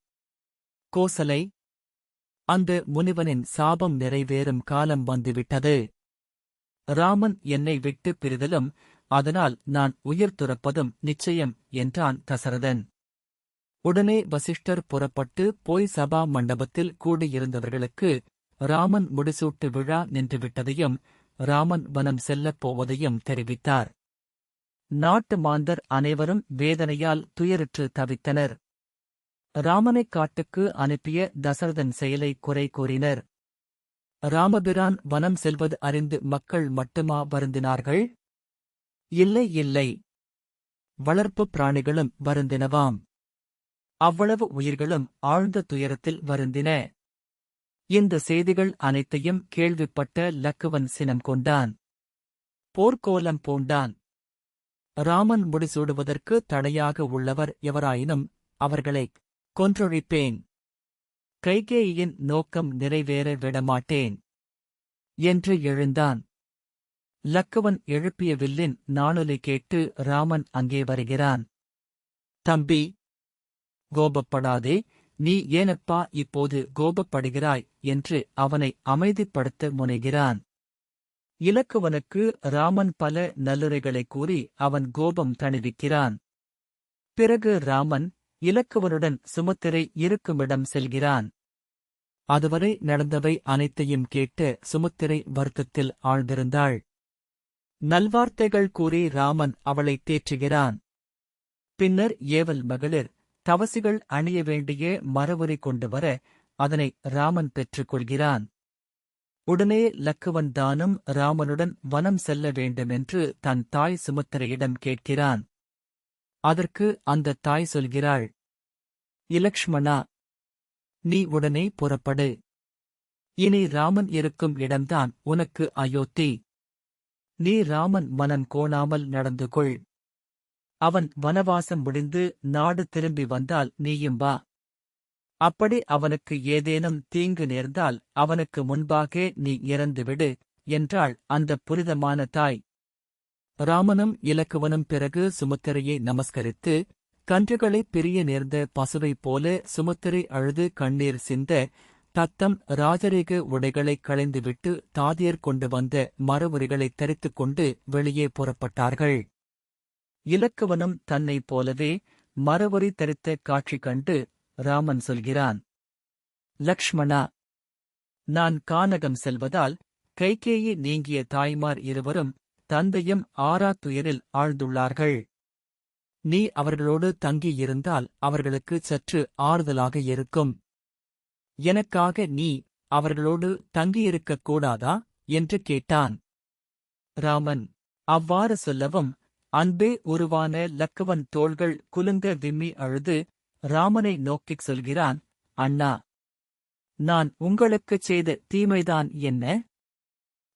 கோசலை, அந்த முனிவனின் சாபம் நிறைவேறும் காலம் வந்துவிட்டது. ராமன் என்னை விட்டு பிரிதலும் அதனால் நான் உயிர் துறப்பதும் நிச்சயம் என்றான் தசரதன். உடனே வசிஷ்டர் புறப்பட்டு போய் சபா மண்டபத்தில் கூடியிருந்தவர்களுக்கு ராமன் முடிசூட்டு விழா நின்றுவிட்டதையும் ராமன் வனம் செல்லப் போவதையும் தெரிவித்தார். நாட்டு மாந்தர் அனைவரும் வேதனையால் துயருற்று தவித்தனர். ராமனைக் காட்டுக்கு அனுப்பிய தசரதன் செயலை குறை கூறினர். ராமபிரான் வனம் செல்வது அறிந்து மக்கள் மட்டுமா வருந்தினார்கள்? இல்லை இல்லை, வளர்ப்புப் பிராணிகளும் வருந்தினவாம். அவ்வளவு உயிர்களும் ஆழ்ந்த துயரத்தில் வருந்தின. இந்த செய்திகள் அனைத்தையும் கேள்விப்பட்ட லக்குவன் சினம் கொண்டான். போர்க்கோலம் பூண்டான். ராமன் முடிசூடுவதற்கு தடையாக உள்ளவர் எவராயினும் அவர்களைக் கொன்றொழிப்பேன். கைகேயியின் நோக்கம் நிறைவேற விடமாட்டேன் என்று எழுந்தான். லக்குவன் எழுப்பிய வில்லின் நாணொலி கேட்டு ராமன் அங்கே வருகிறான். தம்பி, கோபப்படாதே, நீ ஏனப்பா இப்போது கோபப்படுகிறாய் என்று அவனை அமைதிப்படுத்த முனைகிறான். இலக்குவனுக்கு ராமன் பல நல்லுரைகளைக் கூறி அவன் கோபம் தணிவிக்கிறான். பிறகு ராமன் இலக்குவனுடன் சுமித்திரை இருக்குமிடம் செல்கிறான். அதுவரை நடந்தவை அனைத்தையும் கேட்டு சுமித்திரை வருத்தத்தில் ஆழ்ந்திருந்தாள். நல்வார்த்தைகள் கூறி ராமன் அவளைத் தேற்றுகிறான். பின்னர் ஏவல் மகளிர் தவசிகள் அணிய வேண்டிய மரவுரி கொண்டு வர அதனை ராமன் பெற்றுக் கொள்கிறான். உடனே லக்குவன் தானும் ராமனுடன் வனம் செல்ல வேண்டுமென்று தன் தாய் சுமித்திரையிடம் கேட்கிறான். அதற்கு அந்த தாய் சொல்கிறாள், இலக்ஷ்மணா, நீ உடனே புறப்படு. இனி ராமன் இருக்கும் இடம்தான் உனக்கு அயோத்தி. நீ ராமன் மனம் கோணாமல் நடந்து கொள். அவன் வனவாசம் முடிந்து நாடு திரும்பி வந்தால் நீயும் வா. அப்படி அவனுக்கு ஏதேனும் தீங்கு நேர்ந்தால் அவனுக்கு முன்பாக நீ இறந்துவிடு என்றாள் அந்த புனிதமான தாய். ராமனும் இலக்குவனும் பிறகு சுமித்திரையை நமஸ்கரித்து, கன்றுகளைப் பிரிய நேர்ந்த பசுவைப் போல சுமித்திரை அழுது கண்ணீர் சிந்த, தத்தம் ராஜரீக உடைகளைக் களைந்துவிட்டு தாதியர் கொண்டு வந்த மரவுரிகளைத் தரித்துக் கொண்டு வெளியே புறப்பட்டார்கள். இலக்குவனும் தன்னைப் போலவே மரவுரி தரித்த காட்சி கண்டு ராமன் சொல்கிறான், லக்ஷ்மணா, நான் கானகம் செல்வதால் கைகேயி நீங்கிய தாய்மார் இருவரும் தந்தையும் ஆறாத்துயரில் ஆழ்ந்துள்ளார்கள். நீ அவர்களோடு தங்கியிருந்தால் அவர்களுக்கு சற்று ஆறுதலாக இருக்கும். எனக்காக நீ அவர்களோடு தங்கியிருக்கக் கூடாதா என்று கேட்டான். ராமன் அவ்வாறு சொல்லவும் அன்பே உருவான லக்குவன் தோள்கள் குலுங்க விம்மி அழுது ராமனை நோக்கிச் சொல்கிறான், அண்ணா, நான் உங்களுக்குச் செய்த தீமைதான் என்ன?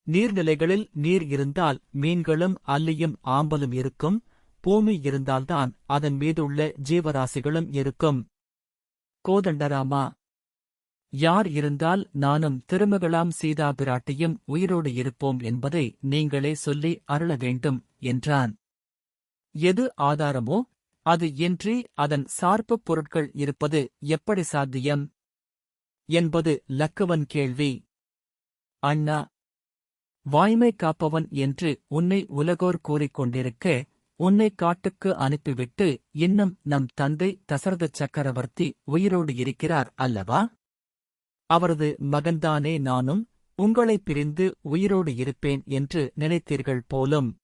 நீர்நிலைகளில் நீர் இருந்தால் மீன்களும் அல்லியும் ஆம்பலும் இருக்கும், பூமி இருந்தால்தான் அதன் மீதுள்ள ஜீவராசிகளும் இருக்கும். கோதண்டராமா, யார் இருந்தால் நானும் திருமகளாம் சீதா பிராட்டியும் உயிரோடு இருப்போம் என்பதை நீங்களே சொல்லி அருள வேண்டும் என்றான். எது ஆதாரமோ அது இன்றி அதன் சார்புப் பொருட்கள் இருப்பது எப்படி சாத்தியம் என்பது லக்குவன் கேள்வி. அண்ணா, வாய்மை காப்பவன் என்று உன்னை உலகோர் கூறிக்கொண்டிருக்க, உன்னை காட்டுக்கு அனுப்பிவிட்டு இன்னும் நம் தந்தை தசரத சக்கரவர்த்தி உயிரோடு இருக்கிறார் அல்லவா? அவரது மகன்தானே நானும். உங்களைப் பிரிந்து உயிரோடு இருப்பேன் என்று நினைத்தீர்கள் போலும்.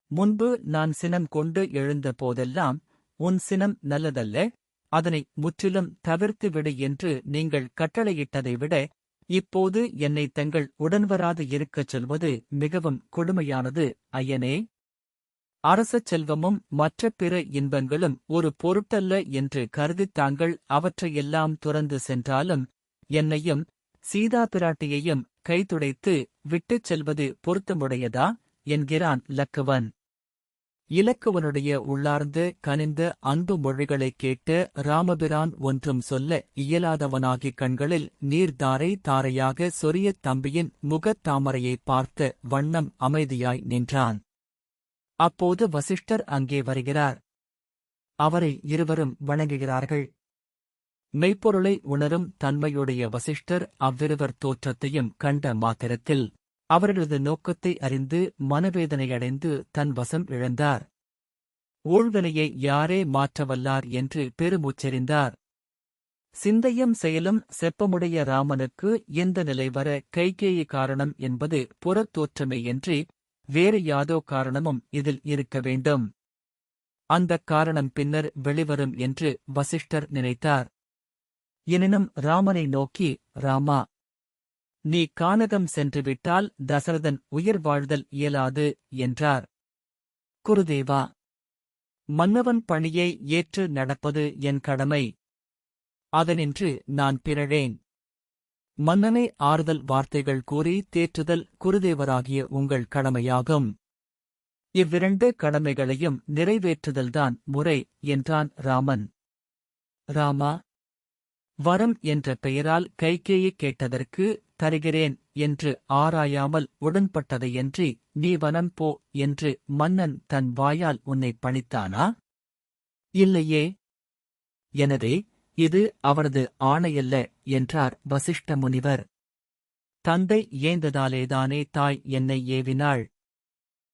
முன்பு நான் சினம் கொண்டு எழுந்த போதெல்லாம், உன் சினம் நல்லதல்ல, அதனை முற்றிலும் தவிர்த்துவிடு என்று நீங்கள் கட்டளையிட்டதை விட, இப்போது என்னை தங்கள் உடன்வராது இருக்கச் சொல்வது மிகவும் கொடுமையானது ஐயனே. அரச செல்வமும் மற்ற பிற இன்பங்களும் ஒரு பொருட்டல்ல என்று கருதித் தாங்கள் அவற்றையெல்லாம் துறந்து சென்றாலும், என்னையும் சீதா பிராட்டியையும் கைதுடைத்து விட்டுச் செல்வது பொருத்தமுடையதா என்கிறான் லக்குவன். இலக்குவனுடைய உள்ளார்ந்த கனிந்த அன்பு மொழிகளைக் கேட்டு ராமபிரான் ஒன்றும் சொல்ல இயலாதவனாகிக் கண்களில் நீர் தாரை தாரையாக சொரியத் தம்பியின் முகத் தாமரையைப் பார்த்த வண்ணம் அமைதியாய் நின்றான். அப்போது வசிஷ்டர் அங்கே வருகிறார். அவரை இருவரும் வணங்குகிறார்கள். மெய்ப்பொருளை உணரும் தன்மையுடைய வசிஷ்டர் அவ்விருவர் தோற்றத்தையும் கண்ட மாத்திரத்தில் அவர்களது நோக்கத்தை அறிந்து மனவேதனையடைந்து தன் வசம் இழந்தார். ஊழ்வினையை யாரே மாற்றவல்லார் என்று பெருமூச்செறிந்தார். சிந்தையும் செயலும் செப்பமுடைய ராமனுக்கு எந்த நிலை வர கைகேயி காரணம் என்பது புறத்தோற்றமேயன்றி வேறு யாதோ காரணமும் இதில் இருக்க வேண்டும். அந்தக் காரணம் பின்னர் வெளிவரும் என்று வசிஷ்டர் நினைத்தார். எனினும் ராமனை நோக்கி, ராமா, நீ கானகம் சென்றுவிட்டால் தசரதன் உயிர் வாழ்தல் இயலாது என்றார். குருதேவா, மன்னவன் பணியை ஏற்று நடப்பது என் கடமை. அதனின்று நான் பிறழேன். மன்னனை ஆறுதல் வார்த்தைகள் கூறி தேற்றுதல் குருதேவராகிய உங்கள் கடமையாகும். இவ்விரண்டு கடமைகளையும் நிறைவேற்றுதல்தான் முறை என்றான் ராமன். ராமா, வரம் என்ற பெயரால் கைகேயி கேட்டதற்கு தருகிறேன் என்று ஆராயாமல் உடன்பட்டதையன்றி நீ வனம் போ என்று மன்னன் தன் வாயால் உன்னை பணித்தானா? இல்லையே. எனவே இது அவரது ஆணையல்ல என்றார் வசிஷ்ட முனிவர். தந்தை ஏந்ததாலேதானே தாய் என்னை ஏவினாள்.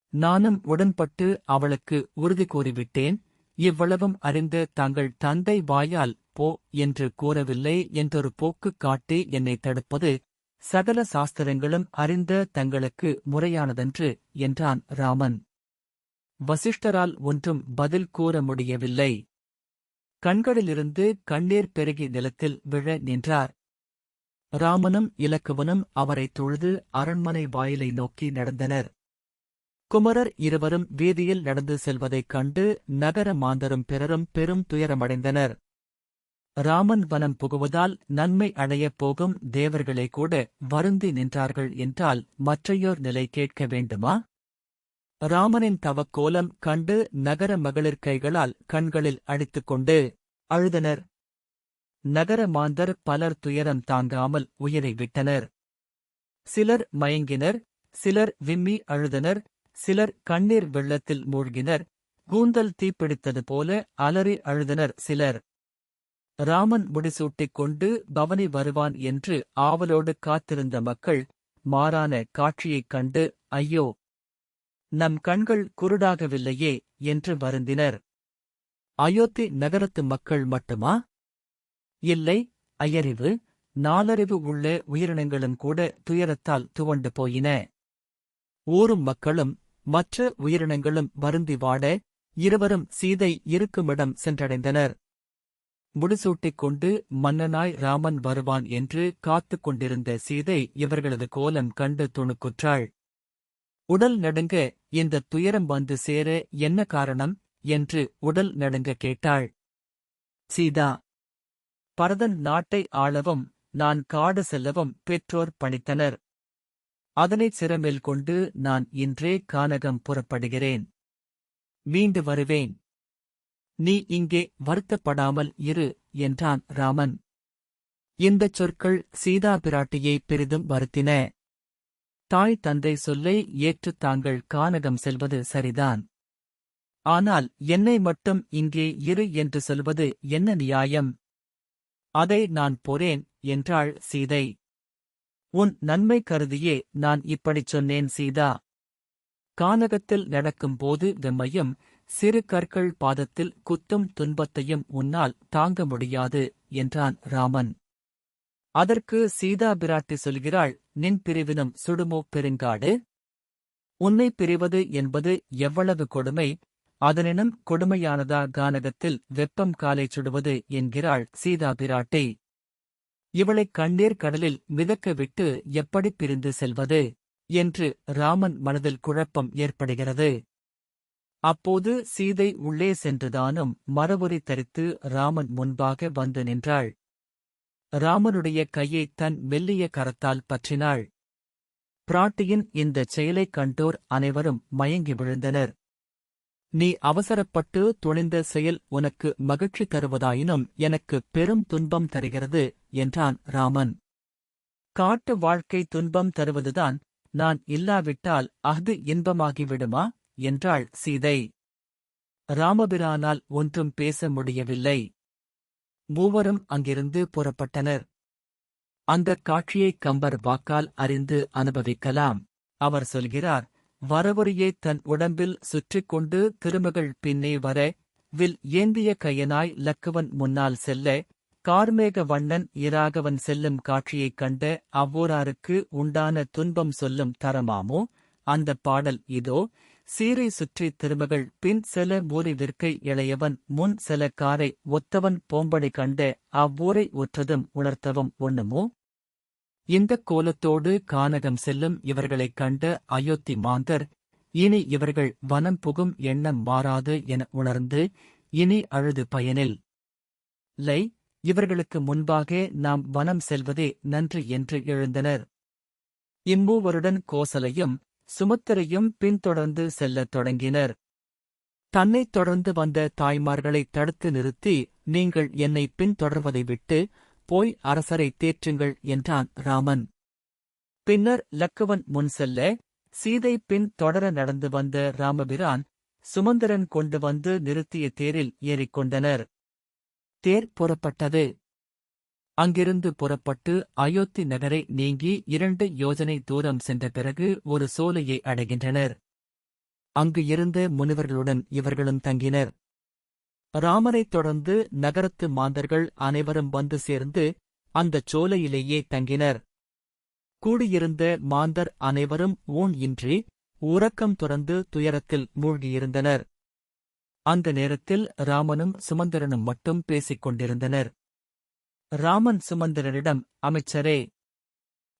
நானும் உடன்பட்டு அவளுக்கு உறுதி கூறிவிட்டேன். இவ்வளவும் அறிந்து தாங்கள் தந்தை வாயால் போ என்று கூறவில்லை என்றொரு போக்கு காட்டி என்னை தடுப்பது சகல சாஸ்திரங்களும் அறிந்த தங்களுக்கு முறையானதன்று என்றான் ராமன். வசிஷ்டரால் ஒன்றும் பதில் கூற முடியவில்லை. கண்களிலிருந்து கண்ணீர் பெருகி நிலத்தில் விழ நின்றார். ராமனும் இலக்குவனும் அவரைத் தொழுது அரண்மனை வாயிலை நோக்கி நடந்தனர். குமரர் இருவரும் வீதியில் நடந்து செல்வதைக் கண்டு நகர மாந்தரும் பிறரும் பெரும் துயரமடைந்தனர். ராமன் வனம் புகுவதால் நன்மை அடையப் போகும் தேவர்களே கூட வருந்தி நின்றார்கள் என்றால் மற்றையோர் நிலை கேட்க வேண்டுமா? ராமனின் தவக்கோலம் கண்டு நகர மகளிர் கைகளால் கண்களில் அடித்துக்கொண்டு அழுதனர். நகர மாந்தர் பலர் துயரம் தாங்காமல் உயிரை விட்டனர். சிலர் மயங்கினர், சிலர் விம்மி அழுதனர், சிலர் கண்ணீர் வெள்ளத்தில் மூழ்கினர், கூந்தல் தீப்பிடித்தது போல அலறி அழுதனர் சிலர். ராமன் முடிசூட்டிக் கொண்டு பவனி வருவான் என்று ஆவலோடு காத்திருந்த மக்கள் மாறான காட்சியைக் கண்டு ஐயோ, நம் கண்கள் குருடாகவில்லையே என்று வருந்தினர். அயோத்தி நகரத்து மக்கள் மட்டுமா? இல்லை, ஐயறிவு, நாலறிவு உள்ள உயிரினங்களும் கூட துயரத்தால் துவண்டு போயின. ஊரும் மக்களும் மற்ற உயிரினங்களும் வருந்தி வாட இருவரும் சீதை இருக்குமிடம் சென்றடைந்தனர். முடிசூட்டிக் கொண்டு மன்னனாய் ராமன் வருவான் என்று காத்துக் கொண்டிருந்த சீதை இவர்களது கோலம் கண்டு துணுக்குற்றாள். உடல் நடுங்க இந்த துயரம் வந்து சேர என்ன காரணம் என்று உடல் நடுங்க கேட்டாள். சீதா, பரதன் நாட்டை ஆளவும் நான் காடு செல்லவும் பெற்றோர் பணித்தனர். அதனைச் சிரமேல் கொண்டு நான் இன்றே கானகம் புறப்படுகிறேன். மீண்டு வருவேன். நீ இங்கே வருத்தப்படாமல் இரு என்றான் ராமன். இந்தச் சொற்கள் சீதா பிராட்டியை பெரிதும் வருத்தின. தாய் தந்தை சொல்லை ஏற்றுத் தாங்கள் கானகம் செல்வது சரிதான். ஆனால் என்னை மட்டும் இங்கே இரு என்று சொல்வது என்ன நியாயம்? அதை நான் பொறேன் என்றாள் சீதை. உன் நன்மை கருதியே நான் இப்படிச் சொன்னேன் சீதா. கானகத்தில் நடக்கும்போது வெம்மையும் சிறு கற்கள் பாதத்தில் குத்தும் துன்பத்தையும் உன்னால் தாங்க முடியாது என்றான் ராமன். அதற்கு சீதா பிராட்டி சொல்கிறாள், நின் பிரிவினும் சுடுமோ பெருங்காடு? உன்னை பிரிவது என்பது எவ்வளவு கொடுமை, அதனினும் கொடுமையானதா கானகத்தில் வெப்பம் காலை சுடுவது என்கிறாள் சீதா பிராட்டி. இவளைக் கண்ணீர் கடலில் மிதக்க விட்டு எப்படி பிரிந்து செல்வது என்று ராமன் மனதில் குழப்பம் ஏற்படுகிறது. அப்போது சீதை உள்ளே சென்றுதானும் மரவுரி தரித்து ராமன் முன்பாக வந்து நின்றாள். ராமனுடைய கையை தன் மெல்லிய கரத்தால் பற்றினாள். பிராட்டியின் இந்தச் செயலைக் கண்டோர் அனைவரும் மயங்கி விழுந்தனர். நீ அவசரப்பட்டு துணிந்த செயல் உனக்கு மகிழ்ச்சி தருவதாயினும் எனக்கு பெரும் துன்பம் தருகிறது என்றான் ராமன். காட்டு வாழ்க்கை துன்பம் தருவதுதான், நான் இல்லாவிட்டால் அஃது இன்பமாகிவிடுமா என்றாள் சீதை. ராமபிரானால் ஒன்றும் பேச முடியவில்லை. மூவரும் அங்கிருந்து புறப்பட்டனர். அந்தக் காட்சியைக் கம்பர் வாக்கால் அறிந்து அனுபவிக்கலாம். அவர் சொல்கிறார், வரவொரியே தன் உடம்பில் சுற்றிக் கொண்டு திருமகள் பின்னே வர, வில் ஏந்திய கையனாய் லக்குவன் முன்னால் செல்ல, கார்மேக வண்ணன் இராகவன் செல்லும் காட்சியைக் கண்ட அவ்வோராருக்கு உண்டான துன்பம் சொல்லும் தரமாமோ? அந்தப் பாடல் இதோ. சீரை சுற்றி திருமகள் பின் செல ஊரை விற்கை இளையவன் முன் செல காரை ஒத்தவன் போம்படி கண்ட அவ்வூரை ஒற்றதும் உணர்த்தவும் ஒண்ணுமோ? இந்தக் கோலத்தோடு கானகம் செல்லும் இவர்களைக் கண்ட அயோத்தி மாந்தர், இனி இவர்கள் வனம் புகும் எண்ணம் மாறாது என உணர்ந்து, இனி அழுது பயனில் லை, இவர்களுக்கு முன்பாக நாம் வனம் செல்வதே நன்று என்று எழுந்தனர். இம்மூவருடன் கோசலையும் சுமத்திரையும் பின்தொடர்ந்து செல்லத் தொடங்கினர். தன்னைத் தொடர்ந்து வந்த தாய்மார்களைத் தடுத்து நிறுத்தி, நீங்கள் என்னை பின்தொடர்வதை விட்டு போய் அரசரை தேற்றுங்கள் என்றான் ராமன். பின்னர் லக்குவன் முன் செல்ல, சீதை பின் தொடர நடந்து வந்த ராமபிரான், சுமந்திரன் கொண்டு வந்து நிறுத்திய தேரில் ஏறிக்கொண்டனர். தேர் புறப்பட்டது. அங்கிருந்து புறப்பட்டு அயோத்தி நகரை நீங்கி 2 யோஜனை தூரம் சென்ற பிறகு ஒரு சோலையை அடைகின்றனர். அங்கு இருந்த முனிவர்களுடன் இவர்களும் தங்கினர். ராமனைத் தொடர்ந்து நகரத்து மாந்தர்கள் அனைவரும் வந்து சேர்ந்து அந்தச் சோலையிலேயே தங்கினர். கூடியிருந்த மாந்தர் அனைவரும் ஊன் இன்றி உறக்கம் துறந்து துயரத்தில் மூழ்கியிருந்தனர். அந்த நேரத்தில் ராமனும் சுமந்திரனும் மட்டும் பேசிக் கொண்டிருந்தனர். ராமன் சுமந்திரனிடம், அமைச்சரே,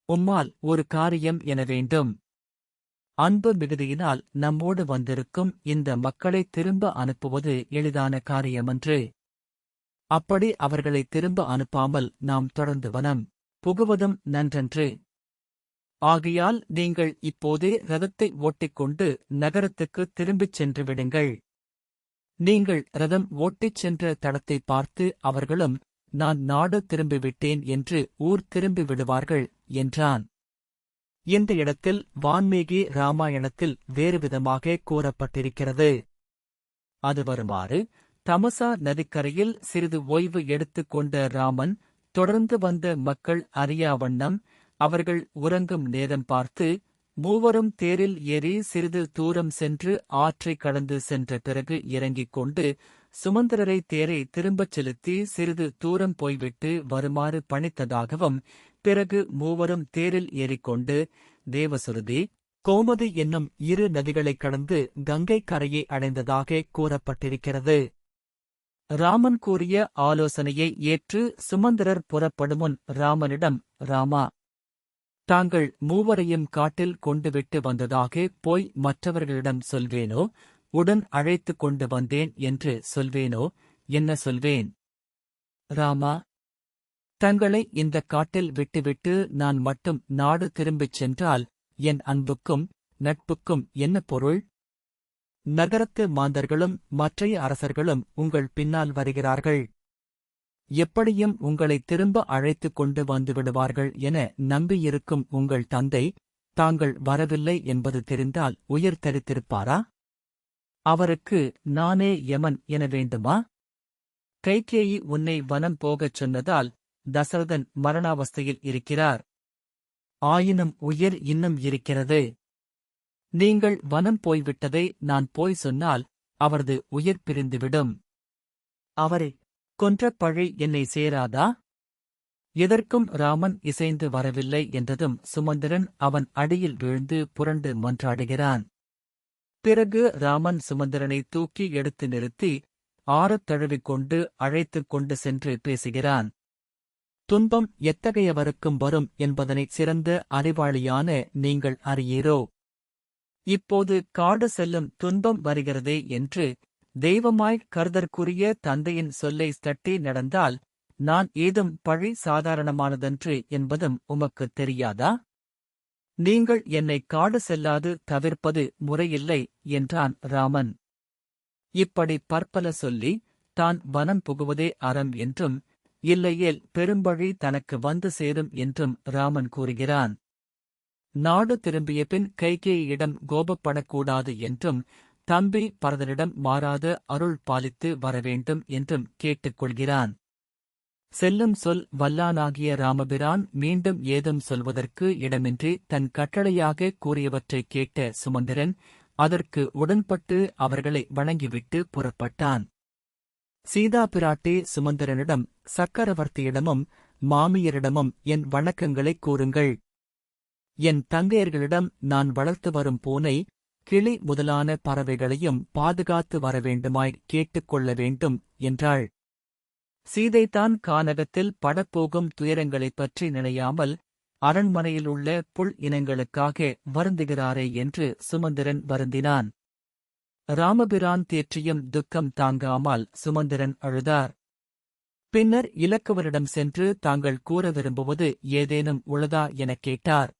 உம்மால் ஒரு காரியம் என வேண்டும். அன்பு மிகுதியினால் நம்மோடு வந்திருக்கும் இந்த மக்களை திரும்ப அனுப்புவது எளிதான காரியமன்று. அப்படி அவர்களை திரும்ப அனுப்பாமல் நாம் தொடர்ந்து வனம் புகுவதும் நன்றன்று. ஆகையால் நீங்கள் இப்போதே ரதத்தை ஓட்டிக்கொண்டு நகரத்துக்கு திரும்பிச் சென்று விடுங்கள். நீங்கள் ரதம் ஓட்டிச் சென்ற தடத்தை பார்த்து அவர்களும், நான் நாடு திரும்பிவிட்டேன் என்று ஊர் திரும்பி விடுவார்கள் என்றான். இந்த இடத்தில் வான்மீகி ராமாயணத்தில் வேறுவிதமாக கூறப்பட்டிருக்கிறது. அது வருமாறு, தமசா நதிக்கரையில் சிறிது ஓய்வு எடுத்துக் கொண்ட ராமன் தொடர்ந்து வந்த மக்கள் அறியாவண்ணம் அவர்கள் உறங்கும் நேரம் பார்த்து, மூவரும் தேரில் ஏறி சிறிது தூரம் சென்று ஆற்றை கடந்து சென்ற பிறகு இறங்கிக் கொண்டு சுமந்திரரை தேரை திரும்பச் செலுத்தி சிறிது தூரம் போய்விட்டு வருமாறு பணித்ததாகவும், பிறகு மூவரும் தேரில் ஏறிக்கொண்டு தேவசுருதி, கோமதி என்னும் இரு நதிகளைக் கடந்து கங்கை கரையை அடைந்ததாக கூறப்பட்டிருக்கிறது. ராமன் கூறிய ஆலோசனையை ஏற்று சுமந்திரர் புறப்படுமுன் ராமனிடம், ராமா, தாங்கள் மூவரையும் காட்டில் கொண்டுவிட்டு வந்ததாக போய் மற்றவர்களிடம் சொல்வேனோ, உடன் அழைத்துக் கொண்டு வந்தேன் என்று சொல்வேனோ, என்ன சொல்வேன்? ராமா, தங்களை இந்த காட்டில் விட்டுவிட்டு நான் மட்டும் நாடு திரும்பிச் சென்றால் என் அன்புக்கும் நட்புக்கும் என்ன பொருள்? நகரத்து மாந்தர்களும் மற்றைய அரசர்களும் உங்கள் பின்னால் வருகிறார்கள். எப்படியும் உங்களை திரும்ப அழைத்துக் கொண்டு வந்துவிடுவார்கள் என நம்பியிருக்கும் உங்கள் தந்தை தாங்கள் வரவில்லை என்பது தெரிந்தால் உயிர் தரித்திருப்பாரா? அவருக்கு நானே யமன் என வேண்டுமா? கைகேயி உன்னை வனம் போகச் சொன்னதால் தசரதன் மரணாவஸ்தையில் இருக்கிறார். ஆயினும் உயிர் இன்னும் இருக்கிறது. நீங்கள் வனம் போய்விட்டதை நான் போய் சொன்னால் அவரது உயிர் பிரிந்துவிடும். அவரை கொன்ற பழி என்னை சேராதா? எதற்கும் ராமன் இசைந்து வரவில்லை என்றதும் சுமந்திரன் அவன் அடியில் வீழ்ந்து புரண்டு மன்றாடுகிறான். பிறகு ராமன் சுமந்திரனை தூக்கி எடுத்து நிறுத்தி ஆறத் தழுவிக்கொண்டு அழைத்துக் கொண்டு சென்று பேசுகிறான். துன்பம் எத்தகையவருக்கும் வரும் என்பதனை சிறந்த அறிவாளியான நீங்கள் அறியீரோ? இப்போது காடு செல்லும் துன்பம் வருகிறதே என்று தெய்வமாய்க் கருதற்குரிய தந்தையின் சொல்லை தட்டி நடந்தால் நான் ஏதும் பழி சாதாரணமானதன்று என்பதும் உமக்குத் தெரியாதா? நீங்கள் என்னை காடு செல்லாது தவிர்ப்பது முறையில்லை என்றான் ராமன். இப்படி பற்பல சொல்லி தான் வனம் புகுவதே அறம் என்றும், இல்லையேல் பெரும்பழி தனக்கு வந்து சேரும் என்றும் ராமன் கூறுகிறான். நாடு திரும்பிய பின் கைகேயியிடம் கோபப்படக்கூடாது என்றும், தம்பி பரதனிடம் மாறாத அருள் பாலித்து வரவேண்டும் என்றும் கேட்டுக்கொள்கிறான். செல்லும் சொல் வல்லானாகிய ராமபிரான் மீண்டும் ஏதும் சொல்வதற்கு இடமின்றி தன் கட்டளையாக கூறியவற்றைக் கேட்ட சுமந்திரன் அதற்கு உடன்பட்டு அவர்களை வணங்கிவிட்டு புறப்பட்டான். சீதா பிராட்டி சுமந்திரனிடம், சக்கரவர்த்தியிடமும் மாமியரிடமும் என் வணக்கங்களைக் கூறுங்கள். என் தங்கையர்களிடம் நான் வளர்த்து வரும் பூனை, கிளி முதலான பறவைகளையும் பாதுகாத்து வரவேண்டுமாய் கேட்டுக்கொள்ள வேண்டும் என்றாள். சீதைதான் கானகத்தில் படப்போகும் துயரங்களைப் பற்றி நினையாமல் அரண்மனையிலுள்ள புல் இனங்களுக்காக வருந்துகிறாரே என்று சுமந்திரன் வருந்தினான். ராமபிரான் தேற்றியும் துக்கம் தாங்காமல் சுமந்திரன் அழுதார். பின்னர் இலக்குவனிடம் சென்று தாங்கள் கூற விரும்புவது ஏதேனும் உள்ளதா எனக் கேட்டார்.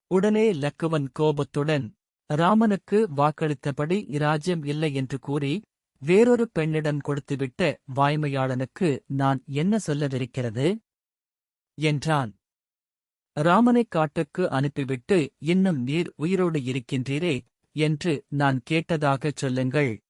உடனே லக்குவன் கோபத்துடன், ராமனுக்கு வாக்களித்தபடி இராஜ்யம் இல்லை என்று கூறி வேறொரு பெண்ணிடம் கொடுத்துவிட்ட வாய்மையாளனுக்கு நான் என்ன சொல்லவிருக்கிறது என்றான். ராமனைக் காட்டுக்கு அனுப்பிவிட்டு இன்னும் நீர் உயிரோடு இருக்கின்றீரே என்று நான் கேட்டதாகச் சொல்லுங்கள்.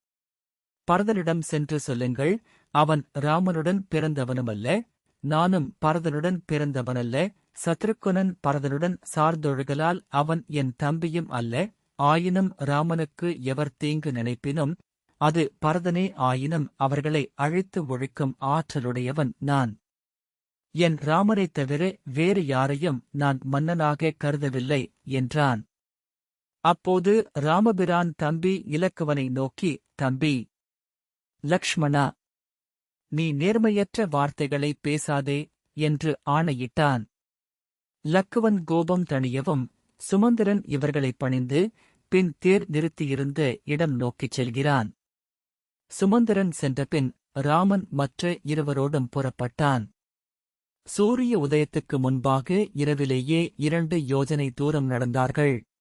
பரதனிடம் சென்று சொல்லுங்கள், அவன் ராமனுடன் பிறந்தவனுமல்ல, நானும் பரதனுடன் பிறந்தவனல்ல, சத்ருக்குனன் பரதனுடன் சார்ந்தொழுகலால் அவன் என் தம்பியும் அல்ல. ஆயினும் ராமனுக்கு எவர் தீங்கு நினைப்பினும் அது பரதனே ஆயினும் அவர்களை அழித்து ஒழிக்கும் ஆற்றலுடையவன் நான். என் ராமனைத் தவிர வேறு யாரையும் நான் மன்னனாக கருதவில்லை என்றான். அப்போது ராமபிரான் தம்பி இலக்குவனை நோக்கி, தம்பி லக்ஷ்மணா, நீ நேர்மையற்ற வார்த்தைகளை பேசாதே என்று ஆணையிட்டான். லக்குவன் கோபம் தணியவும் சுமந்திரன் இவர்களைப் பணிந்து பின் தேர் நிறுத்தியிருந்த இடம் நோக்கிச் செல்கிறான். சுமந்திரன் சென்றபின் ராமன் மற்ற இருவரோடும் புறப்பட்டான். சூரிய உதயத்துக்கு முன்பாக இரவிலேயே 2 யோஜனை தூரம் நடந்தார்கள்.